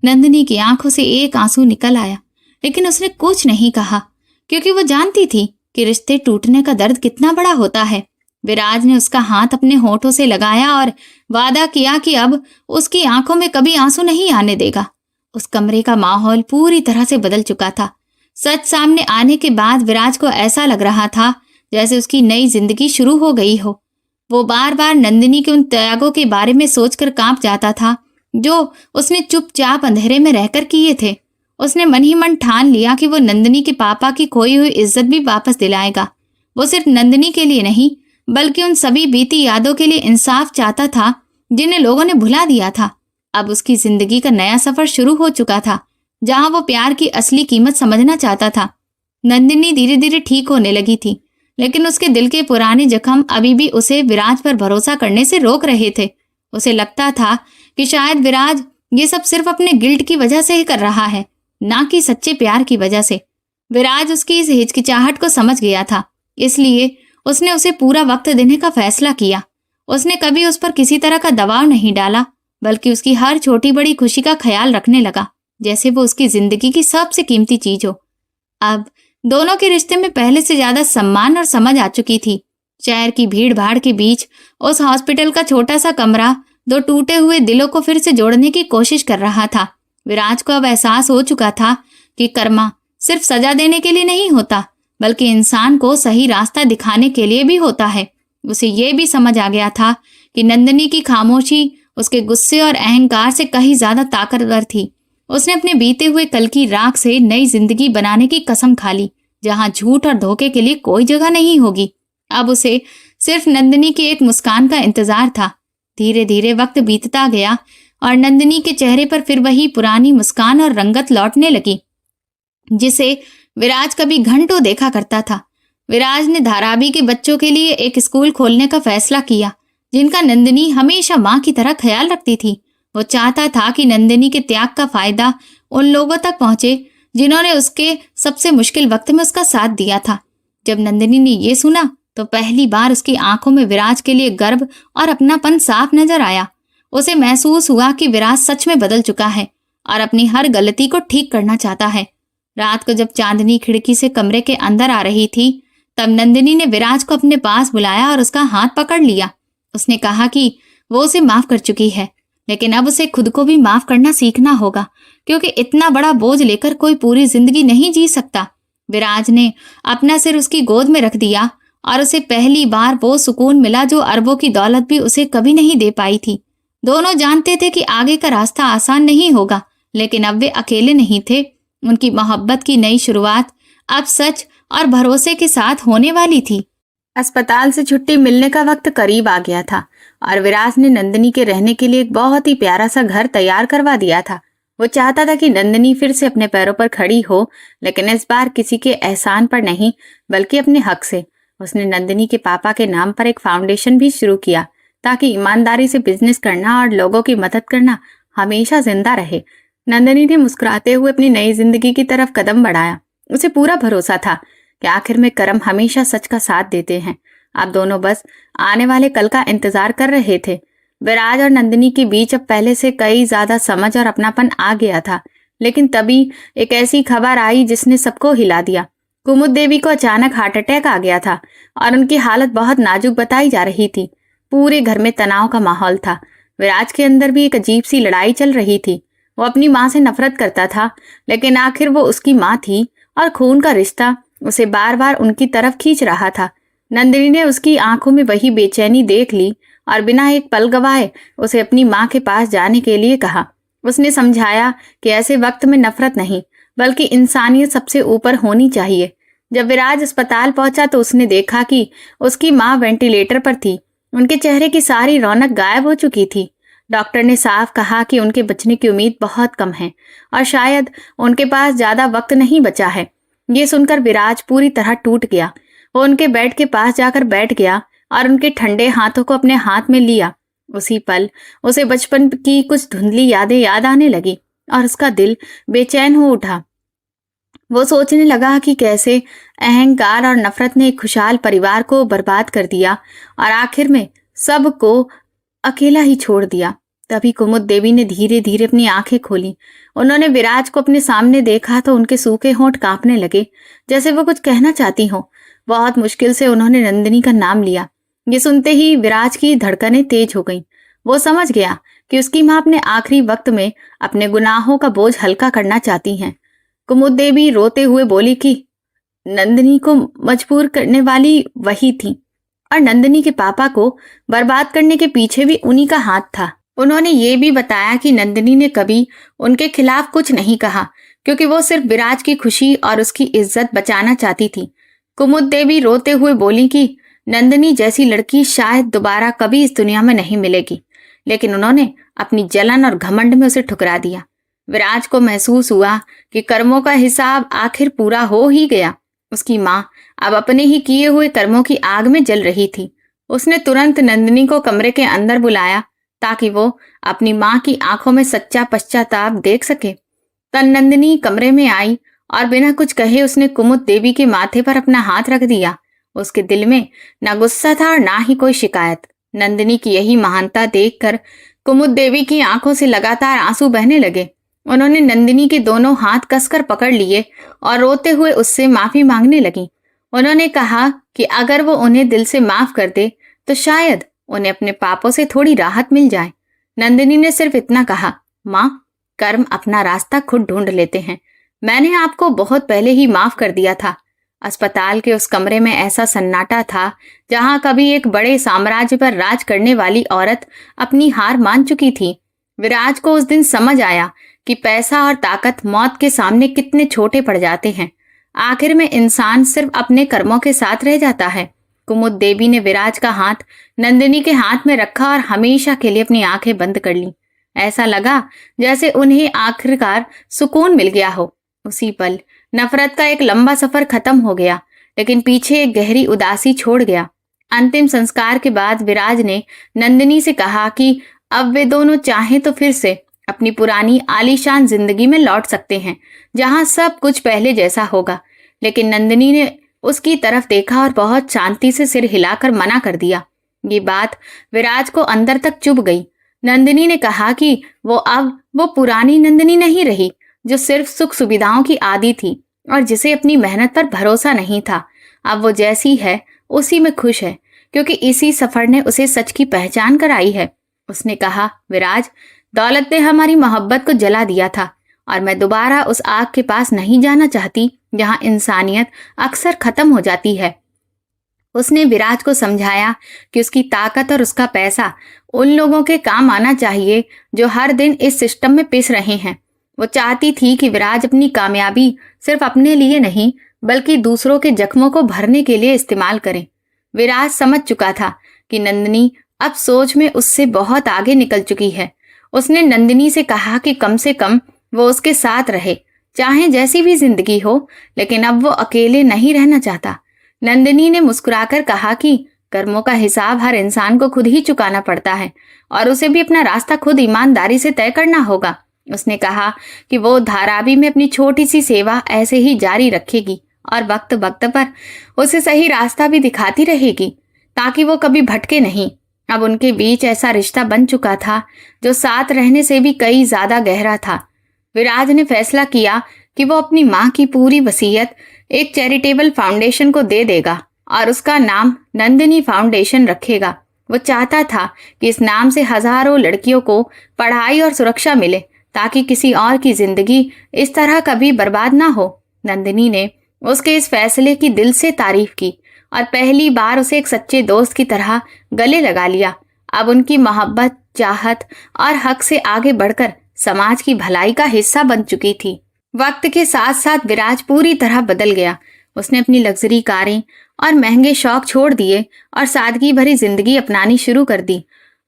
नंदिनी की आंखों से एक आंसू निकल आया, लेकिन उसने कुछ नहीं कहा क्योंकि वो जानती थी कि रिश्ते टूटने का दर्द कितना बड़ा होता है। विराज ने उसका हाथ अपने होठों से लगाया और वादा किया कि अब उसकी आंखों में कभी आंसू नहीं आने देगा। उस कमरे का माहौल पूरी तरह से बदल चुका था। सच सामने आने के बाद विराज को ऐसा लग रहा था जैसे उसकी नई जिंदगी शुरू हो गई हो। वो बार बार नंदिनी के उन त्यागों के बारे में सोचकर कांप जाता था जो उसने चुपचाप अंधेरे में रहकर किए थे। उसने मन ही मन ठान लिया कि वो नंदिनी के पापा की खोई हुई इज्जत भी वापस दिलाएगा। वो सिर्फ नंदिनी के लिए नहीं बल्कि उन सभी बीती यादों के लिए इंसाफ चाहता था जिन्हें लोगों ने भुला दिया था। अब उसकी जिंदगी का नया सफर शुरू हो चुका था जहां वो प्यार की असली कीमत समझना चाहता था। नंदिनी धीरे धीरे ठीक होने लगी थी, लेकिन उसके दिल के पुराने जख्म अभी भी उसे विराज पर भरोसा करने से रोक रहे थे। उसे लगता था कि शायद विराज ये सब सिर्फ अपने गिल्ट की वजह से ही कर रहा है, ना कि सच्चे प्यार की वजह से। विराज उसकी इस हिचकिचाहट को समझ गया था, इसलिए उसने उसे पूरा वक्त देने का फैसला किया। उसने कभी उस पर किसी तरह का दबाव नहीं डाला, बल्कि उसकी हर छोटी बड़ी खुशी का ख्याल रखने लगा जैसे वो उसकी जिंदगी की सबसे कीमती चीज हो। अब दोनों के रिश्ते में पहले से ज्यादा सम्मान और समझ आ चुकी थी। शहर की भीड़ भाड़ के बीच उस हॉस्पिटल का छोटा सा कमरा दो टूटे हुए दिलों को फिर से जोड़ने की कोशिश कर रहा था। विराज को अब एहसास हो चुका था कि कर्मा सिर्फ सजा देने के लिए नहीं होता, बल्कि इंसान को सही रास्ता दिखाने के लिए भी होता है। उसे ये भी समझ आ गया था कि नंदिनी की खामोशी उसके गुस्से और अहंकार से कहीं ज्यादा ताकतवर थी। उसने अपने बीते हुए कल की राख से नई जिंदगी बनाने की कसम खा ली, जहां झूठ और धोखे के लिए कोई जगह नहीं होगी। अब उसे सिर्फ नंदिनी की एक मुस्कान का इंतजार था। धीरे धीरे वक्त बीतता गया और नंदिनी के चेहरे पर फिर वही पुरानी मुस्कान और रंगत लौटने लगी जिसे विराज कभी घंटों देखा करता था। विराज ने धारावी के बच्चों के लिए एक स्कूल खोलने का फैसला किया, जिनका नंदिनी हमेशा माँ की तरह ख्याल रखती थी। वो चाहता था कि नंदिनी के त्याग का फायदा उन लोगों तक पहुंचे जिन्होंने उसके सबसे मुश्किल वक्त में उसका साथ दिया था। जब नंदिनी ने ये सुना तो पहली बार उसकी आंखों में विराज के लिए गर्व और अपनापन साफ नजर आया। उसे महसूस हुआ कि विराज सच में बदल चुका है और अपनी हर गलती को ठीक करना चाहता है। रात को जब चांदनी खिड़की से कमरे के अंदर आ रही थी, तब नंदिनी ने विराज को अपने पास बुलाया और उसका हाथ पकड़ लिया। उसने कहा कि वो उसे माफ कर चुकी है, लेकिन अब उसे खुद को भी माफ करना सीखना होगा, क्योंकि इतना बड़ा बोझ लेकर कोई पूरी जिंदगी नहीं जी सकता। विराज ने अपना सिर उसकी गोद में रख दिया और उसे पहली बार वो सुकून मिला जो अरबों की दौलत भी उसे कभी नहीं दे पाई थी। दोनों जानते थे कि आगे का रास्ता आसान नहीं होगा, लेकिन अब वे अकेले नहीं थे। उनकी मोहब्बत की नई शुरुआत अब सच और भरोसे के साथ होने वाली थी। अस्पताल से छुट्टी मिलने का वक्त करीब आ गया था और विराज ने नंदिनी के रहने के लिए एक बहुत ही प्यारा सा घर तैयार करवा दिया था। वो चाहता था कि नंदिनी फिर से अपने पैरों पर खड़ी हो, लेकिन इस बार किसी के एहसान पर नहीं, बल्कि अपने हक से। उसने नंदिनी के पापा के नाम पर एक फाउंडेशन भी शुरू किया ताकि ईमानदारी से बिजनेस करना और लोगों की मदद करना हमेशा जिंदा रहे। नंदिनी ने मुस्कुराते हुए अपनी नई जिंदगी की तरफ कदम बढ़ाया। उसे पूरा भरोसा था कि आखिर में कर्म हमेशा सच का साथ देते हैं। अब दोनों बस आने वाले कल का इंतजार कर रहे थे। विराज और नंदिनी के बीच अब पहले से कई ज्यादा समझ और अपनापन आ गया था, लेकिन तभी एक ऐसी खबर आई जिसने सबको हिला दिया। कुमुद देवी को अचानक हार्ट अटैक आ गया था और उनकी हालत बहुत नाजुक बताई जा रही थी। पूरे घर में तनाव का माहौल था। विराज के अंदर भी एक अजीब सी लड़ाई चल रही थी। वो अपनी माँ से नफरत करता था, लेकिन आखिर वो उसकी माँ थी और खून का रिश्ता उसे बार बार उनकी तरफ खींच रहा था। नंदिनी ने उसकी आंखों में वही बेचैनी देख ली और बिना एक पल गवाए उसे अपनी माँ के पास जाने के लिए कहा। उसने समझाया कि ऐसे वक्त में नफरत नहीं, बल्कि इंसानियत सबसे ऊपर होनी चाहिए। जब विराज अस्पताल पहुंचा तो उसने देखा कि उसकी माँ वेंटिलेटर पर थी उनके चेहरे की सारी रौनक गायब हो चुकी थी। डॉक्टर ने साफ कहा कि उनके बचने की उम्मीद बहुत कम है और शायद उनके पास ज्यादा वक्त नहीं बचा है। ये सुनकर विराज पूरी तरह टूट गया। वो उनके बेड के पास जाकर बैठ गया और उनके ठंडे हाथों को अपने हाथ में लिया। उसी पल उसे बचपन की कुछ धुंधली यादें याद आने लगी और उसका दिल बेचैन हो उठा। वो सोचने लगा कि कैसे अहंकार और नफरत ने एक खुशहाल परिवार को बर्बाद कर दिया और आखिर में सबको अकेला ही छोड़ दिया। तभी कुमुद देवी ने धीरे धीरे अपनी आंखें खोली। उन्होंने विराज को अपने सामने देखा तो उनके सूखे होंठ कांपने लगे, जैसे वो कुछ कहना चाहती हो। बहुत मुश्किल से उन्होंने नंदिनी का नाम लिया। ये सुनते ही विराज की धड़कनें तेज हो गईं। वो समझ गया कि उसकी माँ अपने आखिरी वक्त में अपने गुनाहों का बोझ हल्का करना चाहती हैं। कुमुद देवी रोते हुए बोली कि नंदिनी को मजबूर करने वाली वही थी और नंदिनी के पापा को बर्बाद करने के पीछे भी उन्हीं का हाथ था। उन्होंने ये भी बताया कि नंदिनी ने कभी उनके खिलाफ कुछ नहीं कहा, क्योंकि वो सिर्फ विराज की खुशी और उसकी इज्जत बचाना चाहती थी। कुमुद देवी रोते हुए बोली कि नंदिनी जैसी लड़की शायद दोबारा कभी इस दुनिया में नहीं मिलेगी, लेकिन उन्होंने अपनी जलन और घमंड में उसे ठुकरा दिया। विराज को महसूस हुआ कि कर्मों का हिसाब आखिर पूरा हो ही गया। उसकी माँ अब अपने ही किए हुए कर्मों की आग में जल रही थी। उसने तुरंत नंदिनी को कमरे के अंदर बुलाया ताकि वो अपनी माँ की आंखों में सच्चा पश्चाताप देख सके। तब नंदिनी कमरे में आई और बिना कुछ कहे उसने कुमुद देवी के माथे पर अपना हाथ रख दिया। उसके दिल में ना गुस्सा था और ना ही कोई शिकायत। नंदिनी की यही महानता देखकर कुमुद देवी की आंखों से लगातार आंसू बहने लगे। उन्होंने नंदिनी के दोनों हाथ कसकर पकड़ लिए और रोते हुए उससे माफी मांगने लगी। उन्होंने कहा कि अगर वो उन्हें दिल से माफ कर दे तो शायद उन्हें अपने पापों से थोड़ी राहत मिल जाए। नंदिनी ने सिर्फ इतना कहा, माँ, कर्म अपना रास्ता खुद ढूंढ लेते हैं। मैंने आपको बहुत पहले ही माफ कर दिया था। अस्पताल के उस कमरे में ऐसा सन्नाटा था जहां कभी एक बड़े साम्राज्य पर राज करने वाली औरत अपनी हार मान चुकी थी। विराज को उस दिन समझ आया कि पैसा और ताकत मौत के सामने कितने छोटे पड़ जाते हैं। आखिर में इंसान सिर्फ अपने कर्मों के साथ रह जाता है। कुमुद देवी ने विराज का हाथ नंदिनी के हाथ में रखा और हमेशा के लिए अपनी आंखें बंद कर ली। ऐसा लगा जैसे उन्हें आखिरकार सुकून मिल गया हो। उसी पल नफरत का एक लंबा सफर खत्म हो गया, लेकिन पीछे एक गहरी उदासी छोड़ गया। अंतिम संस्कार के बाद विराज ने नंदिनी से कहा कि अब वे दोनों चाहें तो फिर से अपनी पुरानी आलीशान जिंदगी में लौट सकते हैं, जहां सब कुछ पहले जैसा होगा। लेकिन नंदिनी ने उसकी तरफ देखा और बहुत शांति से सिर हिलाकर मना कर दिया। ये बात विराज को अंदर तक चुभ गई। नंदिनी ने कहा कि वो पुरानी नंदिनी नहीं रही, जो सिर्फ सुख सुविधाओं की आदी थी और जिसे अपनी मेहनत पर भरोसा नहीं था। अब वो जैसी है उसी में खुश है, क्योंकि इसी सफर ने उसे सच की पहचान कराई है। उसने कहा, विराज, दौलत ने हमारी मोहब्बत को जला दिया था और मैं दोबारा उस आग के पास नहीं जाना चाहती जहां इंसानियत अक्सर खत्म हो जाती है। उसने विराज को समझाया कि उसकी ताकत और उसका पैसा उन लोगों के काम आना चाहिए जो हर दिन इस सिस्टम में पिस रहे हैं। वो चाहती थी कि विराज अपनी कामयाबी सिर्फ अपने लिए नहीं, बल्कि दूसरों के जख्मों को भरने के लिए इस्तेमाल करे। विराज समझ चुका था कि नंदिनी अब सोच में उससे बहुत आगे निकल चुकी है। उसने नंदिनी से कहा कि कम से कम वो उसके साथ रहे, चाहे जैसी भी जिंदगी हो, लेकिन अब वो अकेले नहीं रहना चाहता। नंदिनी ने मुस्कुराकर कहा कि कर्मों का हिसाब हर इंसान को खुद ही चुकाना पड़ता है और उसे भी अपना रास्ता खुद ईमानदारी से तय करना होगा। उसने कहा कि वो धारावी में अपनी छोटी सी सेवा ऐसे ही जारी रखेगी और वक्त वक्त पर उसे सही रास्ता भी दिखाती रहेगी, ताकि वो कभी भटके नहीं। अब उनके बीच ऐसा रिश्ता बन चुका था जो साथ रहने से भी कई ज्यादा गहरा था। विराज ने फैसला किया कि वो अपनी माँ की पूरी वसीयत एक चैरिटेबल फाउंडेशन को दे देगा और उसका नाम नंदिनी फाउंडेशन रखेगा। वो चाहता था कि इस नाम से हजारों लड़कियों को पढ़ाई और सुरक्षा मिले, ताकि किसी और की जिंदगी इस तरह कभी बर्बाद ना हो। नंदिनी ने उसके इस फैसले की दिल से तारीफ की और पहली बार उसे एक सच्चे दोस्त की तरह गले लगा लिया। अब उनकी मोहब्बत, चाहत और हक से आगे बढ़कर समाज की भलाई का हिस्सा बन चुकी थी। वक्त के साथ साथ विराज पूरी तरह बदल गया। उसने अपनी लग्जरी कारें और महंगे शौक छोड़ दिए और सादगी भरी जिंदगी अपनानी शुरू कर दी।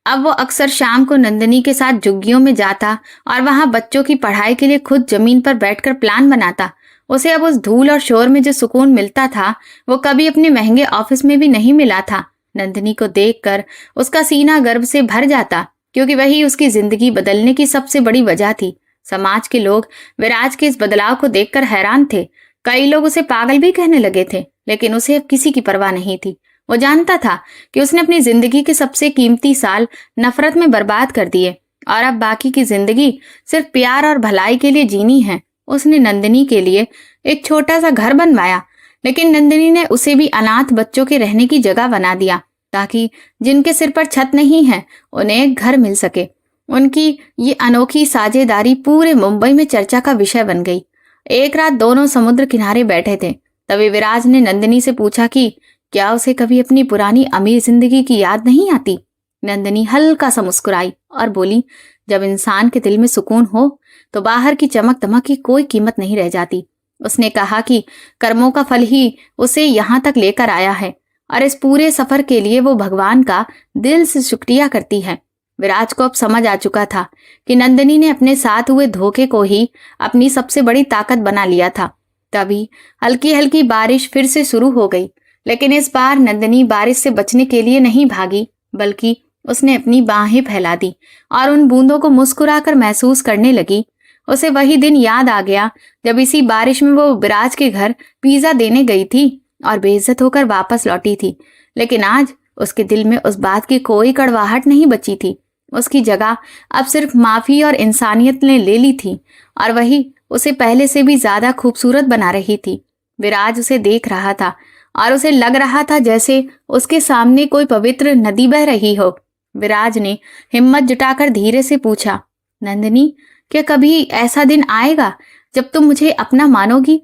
अब वो अक्सर शाम को नंदिनी के साथ झुग्गियों में जाता और वहां बच्चों की पढ़ाई के लिए खुद जमीन पर बैठकर प्लान बनाता। उसे अब उस धूल और शोर में जो सुकून मिलता था वो कभी अपने महंगे ऑफिस में भी नहीं मिला था। नंदिनी को देखकर उसका सीना गर्व से भर जाता, क्योंकि वही उसकी जिंदगी बदलने की सबसे बड़ी वजह थी। समाज के लोग विराज के इस बदलाव को देखकर हैरान थे। कई लोग उसे पागल भी कहने लगे थे, लेकिन उसे अब किसी की परवाह नहीं थी। वो जानता था कि उसने अपनी जिंदगी के सबसे कीमती साल नफरत में बर्बाद कर दिए और अब बाकी की जिंदगी सिर्फ प्यार और भलाई के लिए जीनी है। उसने नंदिनी के लिए एक छोटा सा घर बनवाया, लेकिन नंदिनी ने उसे भी अनाथ बच्चों के रहने की जगह बना दिया, ताकि जिनके सिर पर छत नहीं है उन्हें एक घर मिल सके। उनकी ये अनोखी साझेदारी पूरे मुंबई में चर्चा का विषय बन गई। एक रात दोनों समुद्र किनारे बैठे थे, तभी विराज ने नंदिनी से पूछा कि क्या उसे कभी अपनी पुरानी अमीर जिंदगी की याद नहीं आती। नंदिनी हल्का सा मुस्कुराई और बोली, जब इंसान के दिल में सुकून हो तो बाहर की चमक दमक की कोई कीमत नहीं रह जाती। उसने कहा कि कर्मों का फल ही उसे यहाँ तक लेकर आया है और इस पूरे सफर के लिए वो भगवान का दिल से शुक्रिया करती है। विराज को अब समझ आ चुका था कि नंदिनी ने अपने साथ हुए धोखे को ही अपनी सबसे बड़ी ताकत बना लिया था। तभी हल्की हल्की बारिश फिर से शुरू हो गई, लेकिन इस बार नंदिनी बारिश से बचने के लिए नहीं भागी, बल्कि उसने अपनी बाहें फैला दी और उन बूंदों को मुस्कुराकर महसूस करने लगी। उसे वही दिन याद आ गया जब इसी बारिश में वो विराज के घर पिज्जा देने गई थी और बेइज्जत होकर वापस लौटी थी। लेकिन आज उसके दिल में उस बात की कोई कड़वाहट नहीं बची थी। उसकी जगह अब सिर्फ माफी और इंसानियत ने ले ली थी, और वही उसे पहले से भी ज्यादा खूबसूरत बना रही थी। विराज उसे देख रहा था और उसे लग रहा था जैसे उसके सामने कोई पवित्र नदी बह रही हो। विराज ने हिम्मत जुटाकर धीरे से पूछा, नंदिनी, क्या कभी ऐसा दिन आएगा जब तुम मुझे अपना मानोगी?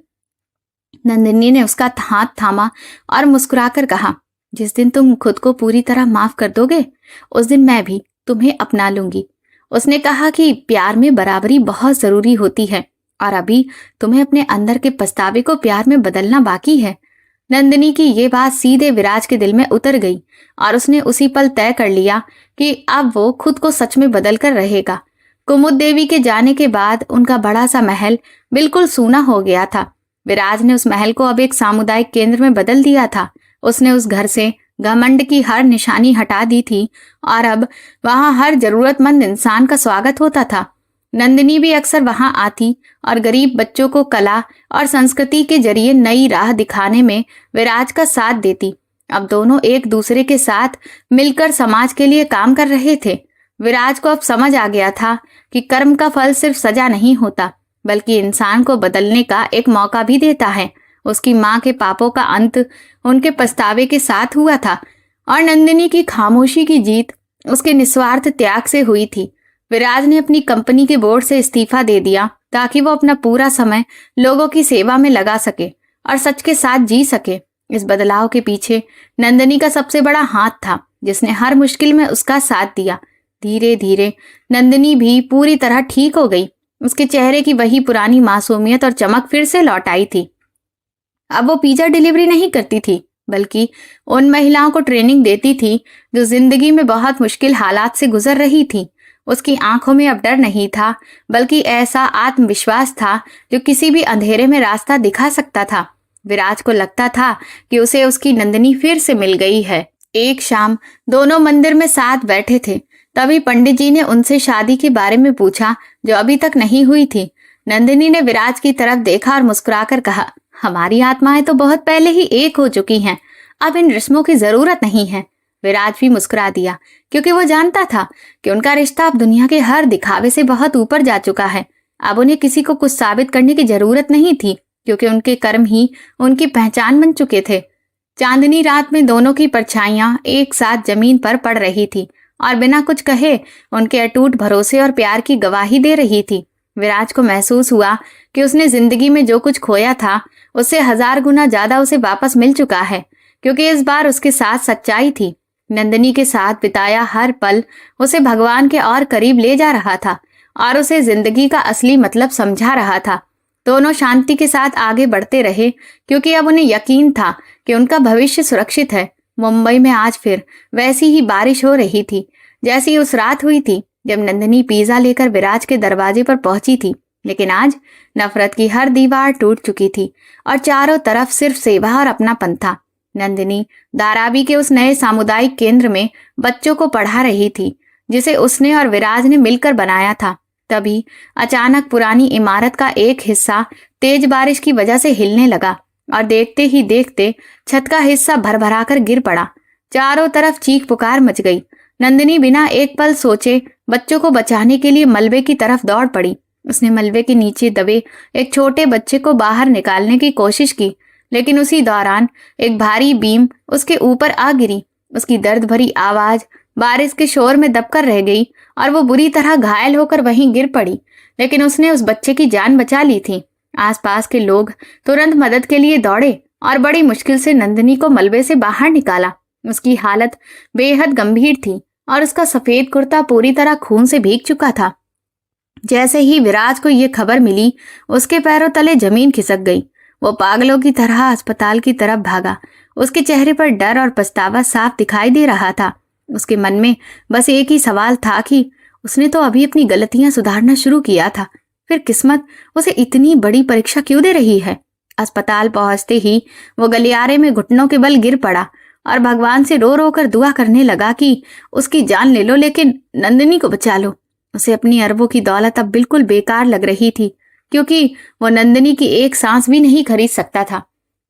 नंदिनी ने उसका हाथ थामा और मुस्कुराकर कहा, जिस दिन तुम खुद को पूरी तरह माफ कर दोगे उस दिन मैं भी तुम्हें अपना लूंगी। उसने कहा कि प्यार में बराबरी बहुत जरूरी होती है और अभी तुम्हें अपने अंदर के पछतावे को प्यार में बदलना बाकी है। नंदिनी की ये बात सीधे विराज के दिल में उतर गई और उसने उसी पल तय कर लिया कि अब वो खुद को सच में बदल कर रहेगा। कुमुद देवी के जाने के बाद उनका बड़ा सा महल बिल्कुल सूना हो गया था। विराज ने उस महल को अब एक सामुदायिक केंद्र में बदल दिया था। उसने उस घर से घमंड की हर निशानी हटा दी थी और अब वहां हर जरूरतमंद इंसान का स्वागत होता था। नंदिनी भी अक्सर वहां आती और गरीब बच्चों को कला और संस्कृति के जरिए नई राह दिखाने में विराज का साथ देती। अब दोनों एक दूसरे के साथ मिलकर समाज के लिए काम कर रहे थे। विराज को अब समझ आ गया था कि कर्म का फल सिर्फ सजा नहीं होता, बल्कि इंसान को बदलने का एक मौका भी देता है। उसकी माँ के पापों का अंत उनके पछतावे के साथ हुआ था और नंदिनी की खामोशी की जीत उसके निस्वार्थ त्याग से हुई थी। विराज ने अपनी कंपनी के बोर्ड से इस्तीफा दे दिया ताकि वो अपना पूरा समय लोगों की सेवा में लगा सके और सच के साथ जी सके। इस बदलाव के पीछे नंदिनी का सबसे बड़ा हाथ था, जिसने हर मुश्किल में उसका साथ दिया। धीरे धीरे नंदिनी भी पूरी तरह ठीक हो गई। उसके चेहरे की वही पुरानी मासूमियत और चमक फिर से लौट आई थी। अब वो पिज्जा डिलीवरी नहीं करती थी, बल्कि उन महिलाओं को ट्रेनिंग देती थी जो जिंदगी में बहुत मुश्किल हालात से गुजर रही थी। उसकी आंखों में अब डर नहीं था, बल्कि ऐसा आत्मविश्वास था जो किसी भी अंधेरे में रास्ता दिखा सकता था। विराज को लगता था कि उसे उसकी नंदिनी फिर से मिल गई है। एक शाम दोनों मंदिर में साथ बैठे थे, तभी पंडित जी ने उनसे शादी के बारे में पूछा जो अभी तक नहीं हुई थी। नंदिनी ने विराज की तरफ देखा और मुस्कुराकर कहा, हमारी आत्माएं तो बहुत पहले ही एक हो चुकी हैं, अब इन रस्मों की जरूरत नहीं है। विराज भी मुस्कुरा दिया, क्योंकि वो जानता था कि उनका रिश्ता अब दुनिया के हर दिखावे से बहुत ऊपर जा चुका है। अब उन्हें किसी को कुछ साबित करने की जरूरत नहीं थी, क्योंकि उनके कर्म ही उनकी पहचान बन चुके थे। चांदनी रात में दोनों की परछाइयां एक साथ जमीन पर पड़ रही थी और बिना कुछ कहे उनके अटूट भरोसे और प्यार की गवाही दे रही थी। विराज को महसूस हुआ कि उसने जिंदगी में जो कुछ खोया था उससे 1000 गुना ज्यादा उसे वापस मिल चुका है, क्योंकि इस बार उसके साथ सच्चाई थी। नंदिनी के साथ बिताया हर पल उसे भगवान के और करीब ले जा रहा था और उसे जिंदगी का असली मतलब समझा रहा था। दोनों शांति के साथ आगे बढ़ते रहे, क्योंकि अब उन्हें यकीन था कि उनका भविष्य सुरक्षित है। मुंबई में आज फिर वैसी ही बारिश हो रही थी जैसी उस रात हुई थी जब नंदिनी पिज्जा लेकर विराज के दरवाजे पर पहुंची थी। लेकिन आज नफरत की हर दीवार टूट चुकी थी और चारों तरफ सिर्फ सेवा और अपनापन था। नंदिनी धारावी के उस नए सामुदायिक केंद्र में बच्चों को पढ़ा रही थी जिसे उसने और विराज ने मिलकर बनाया था। तभी अचानक पुरानी इमारत का एक हिस्सा तेज बारिश की वजह से हिलने लगा और देखते ही देखते छत का हिस्सा भरभराकर गिर पड़ा। चारों तरफ चीख पुकार मच गई। नंदिनी बिना एक पल सोचे बच्चों को बचाने के लिए मलबे की तरफ दौड़ पड़ी। उसने मलबे के नीचे दबे एक छोटे बच्चे को बाहर निकालने की कोशिश की, लेकिन उसी दौरान एक भारी बीम उसके ऊपर आ गिरी। उसकी दर्द भरी आवाज बारिश के शोर में दबकर रह गई और वो बुरी तरह घायल होकर वहीं गिर पड़ी। लेकिन उसने उस बच्चे की जान बचा ली थी। आसपास के लोग तुरंत मदद के लिए दौड़े और बड़ी मुश्किल से नंदिनी को मलबे से बाहर निकाला। उसकी हालत बेहद गंभीर थी और उसका सफेद कुर्ता पूरी तरह खून से भीग चुका था। जैसे ही विराज को यह खबर मिली, उसके पैरों तले जमीन खिसक गई। वो पागलों की तरह अस्पताल की तरफ भागा। उसके चेहरे पर डर और पछतावा साफ दिखाई दे रहा था। उसके मन में बस एक ही सवाल था कि उसने तो अभी अपनी गलतियां सुधारना शुरू किया था, फिर किस्मत उसे इतनी बड़ी परीक्षा क्यों दे रही है। अस्पताल पहुंचते ही वो गलियारे में घुटनों के बल गिर पड़ा और भगवान से रो रो कर दुआ करने लगा कि उसकी जान ले लो, लेकिन नंदिनी को बचा लो। उसे अपनी अरबों की दौलत अब बिल्कुल बेकार लग रही थी, क्योंकि वो नंदिनी की एक सांस भी नहीं खरीद सकता था।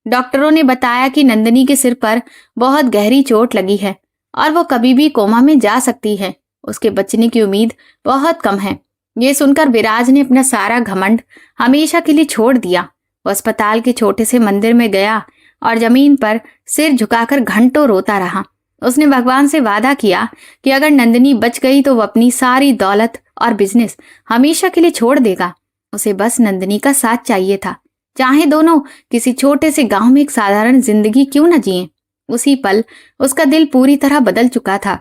डॉक्टरों ने बताया कि नंदिनी के सिर पर बहुत गहरी चोट लगी है और वो कभी भी कोमा में जा सकती है। उसके बचने की उम्मीद बहुत कम है। ये सुनकर विराज ने अपना सारा घमंड हमेशा के लिए छोड़ दिया। वो अस्पताल के छोटे से मंदिर में गया और जमीन पर सिर झुकाकर घंटों रोता रहा। उसने भगवान से वादा किया कि अगर नंदिनी बच गई तो वो अपनी सारी दौलत और बिजनेस हमेशा के लिए छोड़ देगा। उसे बस नंदिनी का साथ चाहिए था, चाहे दोनों किसी छोटे से गांव में एक साधारण जिंदगी क्यों न जिए। उसी पल उसका दिल पूरी तरह बदल चुका था।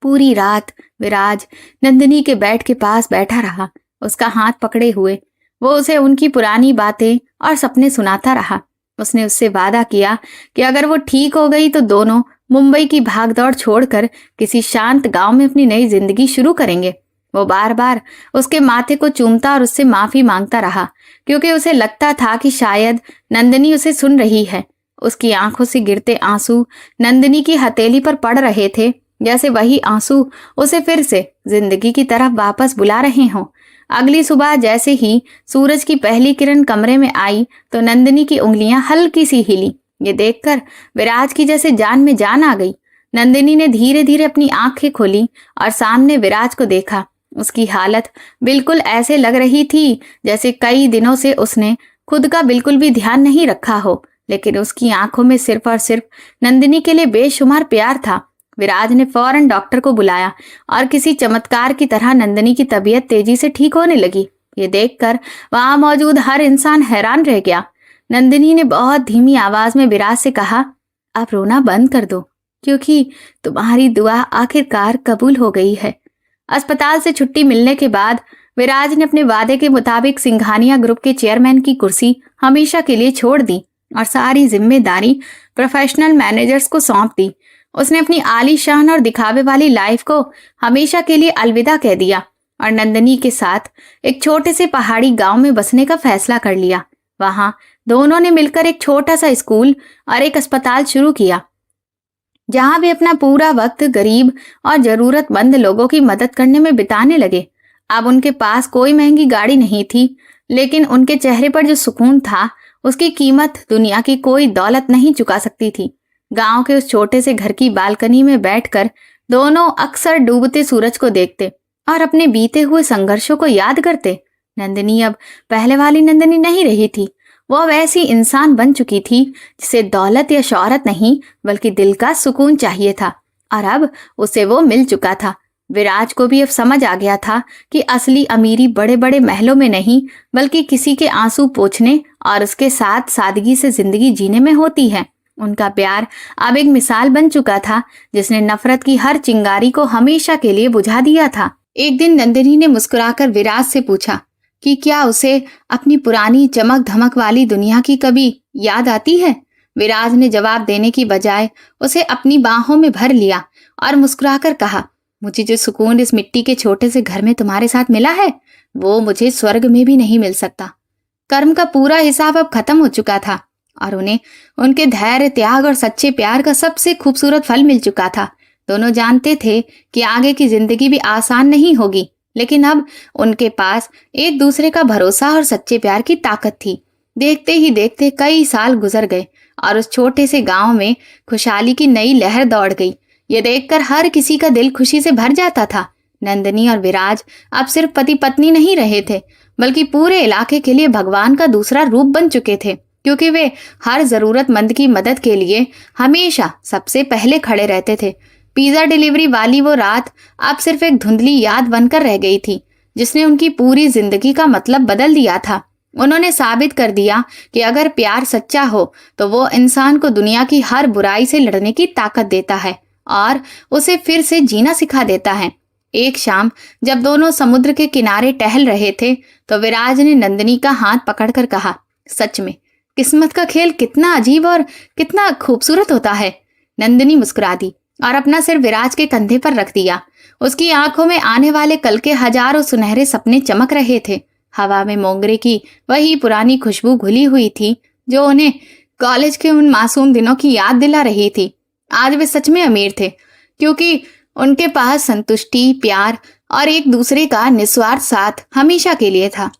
पूरी रात विराज नंदिनी के बेड के पास बैठा रहा, उसका हाथ पकड़े हुए। वो उसे उनकी पुरानी बातें और सपने सुनाता रहा। उसने उससे वादा किया कि अगर वो ठीक हो गई तो दोनों मुंबई की भागदौड़ छोड़कर किसी शांत गांव में अपनी नई जिंदगी शुरू करेंगे। वो बार बार उसके माथे को चूमता और उससे माफी मांगता रहा, क्योंकि उसे लगता था कि शायद नंदिनी उसे सुन रही है। उसकी आंखों से गिरते आंसू नंदिनी की हथेली पर पड़ रहे थे, जैसे वही आंसू उसे फिर से जिंदगी की तरफ वापस बुला रहे हों। अगली सुबह जैसे ही सूरज की पहली किरण कमरे में आई तो नंदिनी की उंगलियां हल्की सी हिली। ये देखकर विराज की जैसे जान में जान आ गई। नंदिनी ने धीरे धीरे अपनी आंखें खोली और सामने विराज को देखा। उसकी हालत बिल्कुल ऐसे लग रही थी जैसे कई दिनों से उसने खुद का बिल्कुल भी ध्यान नहीं रखा हो, लेकिन उसकी आंखों में सिर्फ और सिर्फ नंदिनी के लिए बेशुमार प्यार था। विराज ने फौरन डॉक्टर को बुलाया और किसी चमत्कार की तरह नंदिनी की तबीयत तेजी से ठीक होने लगी। ये देखकर वहां मौजूद हर इंसान हैरान रह गया। नंदिनी ने बहुत धीमी आवाज में विराज से कहा, आप रोना बंद कर दो, क्योंकि तुम्हारी दुआ आखिरकार कबूल हो गई है। अस्पताल से छुट्टी मिलने के बाद विराज ने अपने वादे के मुताबिक सिंघानिया ग्रुप के चेयरमैन की कुर्सी हमेशा के लिए छोड़ दी और सारी जिम्मेदारी प्रोफेशनल मैनेजर्स को सौंप दी। उसने अपनी आलीशान और दिखावे वाली लाइफ को हमेशा के लिए अलविदा कह दिया और नंदिनी के साथ एक छोटे से पहाड़ी गांव में बसने का फैसला कर लिया। वहां दोनों ने मिलकर एक छोटा सा स्कूल और एक अस्पताल शुरू किया, जहां वे अपना पूरा वक्त गरीब और जरूरतमंद लोगों की मदद करने में बिताने लगे। अब उनके पास कोई महंगी गाड़ी नहीं थी, लेकिन उनके चेहरे पर जो सुकून था उसकी कीमत दुनिया की कोई दौलत नहीं चुका सकती थी। गांव के उस छोटे से घर की बालकनी में बैठकर दोनों अक्सर डूबते सूरज को देखते और अपने बीते हुए संघर्षों को याद करते। नंदिनी अब पहले वाली नंदिनी नहीं रही थी। वो अब ऐसी इंसान बन चुकी थी जिसे दौलत या शोहरत नहीं बल्कि दिल का सुकून चाहिए था, और अब उसे वो मिल चुका था। विराज को भी अब समझ आ गया था कि असली अमीरी बड़े बड़े महलों में नहीं बल्कि किसी के आंसू पोंछने और उसके साथ सादगी से जिंदगी जीने में होती है। उनका प्यार अब एक मिसाल बन चुका था जिसने नफरत की हर चिंगारी को हमेशा के लिए बुझा दिया था। एक दिन नंदिनी ने मुस्कुराकर विराज से पूछा, कि क्या उसे अपनी पुरानी चमक धमक वाली दुनिया की कभी याद आती है। विराज ने जवाब देने की बजाय उसे अपनी बाहों में भर लिया और मुस्कुराकर कहा, मुझे जो सुकून इस मिट्टी के छोटे से घर में तुम्हारे साथ मिला है वो मुझे स्वर्ग में भी नहीं मिल सकता। कर्म का पूरा हिसाब अब खत्म हो चुका था और उन्हें उनके धैर्य, त्याग और सच्चे प्यार का सबसे खूबसूरत फल मिल चुका था। दोनों जानते थे कि आगे की जिंदगी भी आसान नहीं होगी, लेकिन अब उनके पास एक दूसरे का भरोसा और सच्चे प्यार की ताकत थी। देखते ही देखते कई साल गुजर गए और उस छोटे से गांव में खुशहाली की नई लहर दौड़ गई। ये देखकर हर किसी का दिल खुशी से भर जाता था। नंदिनी और विराज अब सिर्फ पति पत्नी नहीं रहे थे, बल्कि पूरे इलाके के लिए भगवान का दूसरा रूप बन चुके थे, क्योंकि वे हर जरूरतमंद की मदद के लिए हमेशा सबसे पहले खड़े रहते थे। पिज्जा डिलीवरी वाली वो रात अब सिर्फ एक धुंधली याद बनकर रह गई थी, जिसने उनकी पूरी जिंदगी का मतलब बदल दिया था। उन्होंने साबित कर दिया कि अगर प्यार सच्चा हो तो वो इंसान को दुनिया की हर बुराई से लड़ने की ताकत देता है और उसे फिर से जीना सिखा देता है। एक शाम जब दोनों समुद्र के किनारे टहल रहे थे तो विराज ने नंदिनी का हाथ पकड़कर कहा, सच में किस्मत का खेल कितना अजीब और कितना खूबसूरत होता है। नंदिनी मुस्कुरा दी और अपना सिर विराज के कंधे पर रख दिया। उसकी आंखों में आने वाले कल के हजारों सुनहरे सपने चमक रहे थे। हवा में मोंगरे की वही पुरानी खुशबू घुली हुई थी जो उन्हें कॉलेज के उन मासूम दिनों की याद दिला रही थी। आज वे सच में अमीर थे, क्योंकि उनके पास संतुष्टि, प्यार और एक दूसरे का निस्वार्थ साथ हमेशा के लिए था।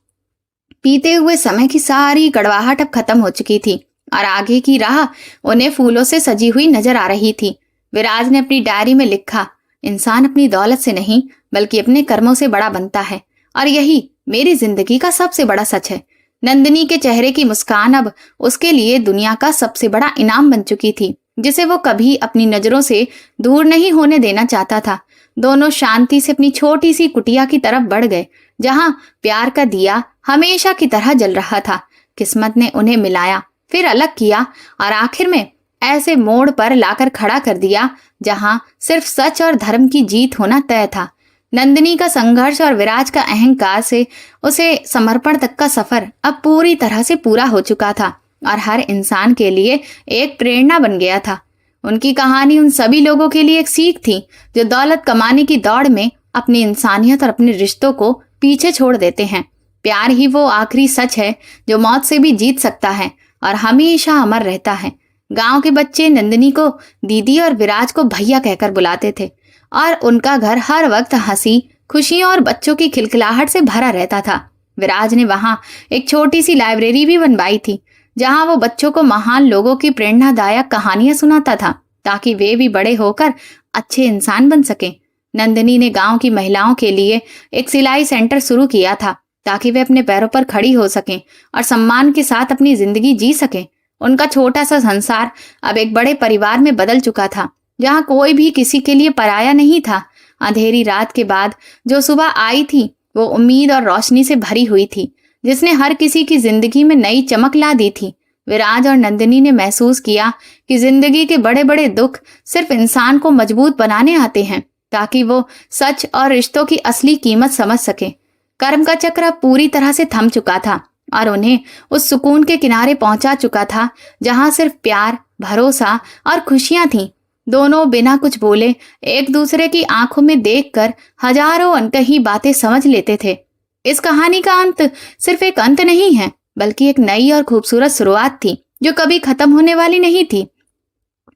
बीते हुए समय की सारी कड़वाहट अब खत्म हो चुकी थी और आगे की राह उन्हें फूलों से सजी हुई नजर आ रही थी। विराज ने अपनी डायरी में लिखा, इंसान अपनी दौलत से नहीं बल्कि अपने कर्मों से बड़ा बनता है और यही मेरी जिंदगी का सबसे बड़ा सच है। नंदिनी के चेहरे की मुस्कान अब उसके लिए दुनिया का सबसे बड़ा इनाम बन चुकी थी, जिसे वो कभी अपनी नजरों से दूर नहीं होने देना चाहता था। दोनों शांति से अपनी छोटी सी कुटिया की तरफ बढ़ गए, जहां प्यार का दिया हमेशा की तरह जल रहा था। किस्मत ने उन्हें मिलाया, फिर अलग किया और आखिर में ऐसे मोड़ पर लाकर खड़ा कर दिया जहां सिर्फ सच और धर्म की जीत होना तय था। नंदिनी का संघर्ष और विराज का अहंकार से उसे समर्पण तक का सफर अब पूरी तरह से पूरा हो चुका था और हर इंसान के लिए एक प्रेरणा बन गया था। उनकी कहानी उन सभी लोगों के लिए एक सीख थी जो दौलत कमाने की दौड़ में अपनी इंसानियत और अपने रिश्तों को पीछे छोड़ देते हैं। प्यार ही वो आखिरी सच है जो मौत से भी जीत सकता है और हमेशा अमर रहता है। गांव के बच्चे नंदिनी को दीदी और विराज को भैया कहकर बुलाते थे और उनका घर हर वक्त हंसी, खुशियों और बच्चों की खिलखिलाहट से भरा रहता था। विराज ने वहां एक छोटी सी लाइब्रेरी भी बनवाई थी, जहां वो बच्चों को महान लोगों की प्रेरणादायक कहानियां सुनाता था, ताकि वे भी बड़े होकर अच्छे इंसान बन सकें। नंदिनी ने गांव की महिलाओं के लिए एक सिलाई सेंटर शुरू किया था, ताकि वे अपने पैरों पर खड़ी हो सकें और सम्मान के साथ अपनी जिंदगी जी सकें। उनका छोटा सा संसार अब एक बड़े परिवार में बदल चुका था, जहां कोई भी किसी के लिए पराया नहीं था। अंधेरी रात के बाद जो सुबह आई थी वो उम्मीद और रोशनी से भरी हुई थी, जिसने हर किसी की जिंदगी में नई चमक ला दी थी। विराज और नंदिनी ने महसूस किया कि जिंदगी के बड़े बड़े दुख सिर्फ इंसान को मजबूत बनाने आते हैं, ताकि वो सच और रिश्तों की असली कीमत समझ सके। कर्म का चक्र अब पूरी तरह से थम चुका था और उन्हें उस सुकून के किनारे पहुंचा चुका था जहां सिर्फ प्यार, भरोसा और खुशियां थीं। दोनों बिना कुछ बोले एक दूसरे की आंखों में देखकर हजारों अनकही बातें समझ लेते थे। इस कहानी का अंत सिर्फ एक अंत नहीं है, बल्कि एक नई और खूबसूरत शुरुआत थी जो कभी खत्म होने वाली नहीं थी।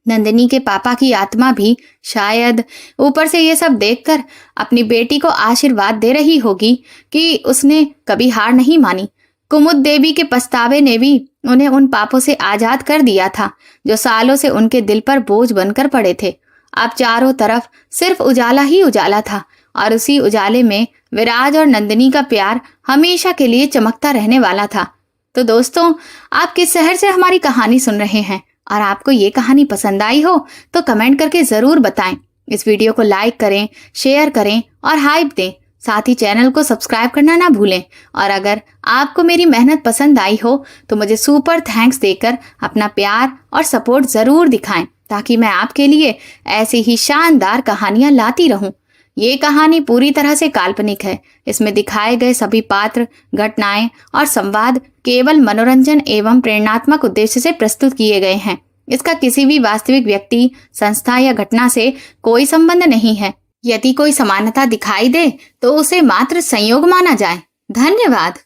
नंदिनी के पापा की आत्मा भी शायद ऊपर से ये सब देखकर अपनी बेटी को आशीर्वाद दे रही होगी कि उसने कभी हार नहीं मानी। कुमुद देवी के पछतावे ने भी उन्हें उन पापों से आजाद कर दिया था जो सालों से उनके दिल पर बोझ बनकर पड़े थे। अब चारों तरफ सिर्फ उजाला ही उजाला था और उसी उजाले में विराज और नंदिनी का प्यार हमेशा के लिए चमकता रहने वाला था। तो दोस्तों, आप किस शहर से हमारी कहानी सुन रहे हैं और आपको ये कहानी पसंद आई हो तो कमेंट करके जरूर बताएं। इस वीडियो को लाइक करें, शेयर करें और हाइप दें। साथ ही चैनल को सब्सक्राइब करना ना भूलें और अगर आपको मेरी मेहनत पसंद आई हो तो मुझे सुपर थैंक्स देकर अपना प्यार और सपोर्ट जरूर दिखाएं, ताकि मैं आपके लिए ऐसी ही शानदार कहानियां लाती रहूं। ये कहानी पूरी तरह से काल्पनिक है। इसमें दिखाए गए सभी पात्र, घटनाएं और संवाद केवल मनोरंजन एवं प्रेरणात्मक उद्देश्य से प्रस्तुत किए गए हैं। इसका किसी भी वास्तविक व्यक्ति, संस्था या घटना से कोई संबंध नहीं है। यदि कोई समानता दिखाई दे तो उसे मात्र संयोग माना जाए। धन्यवाद।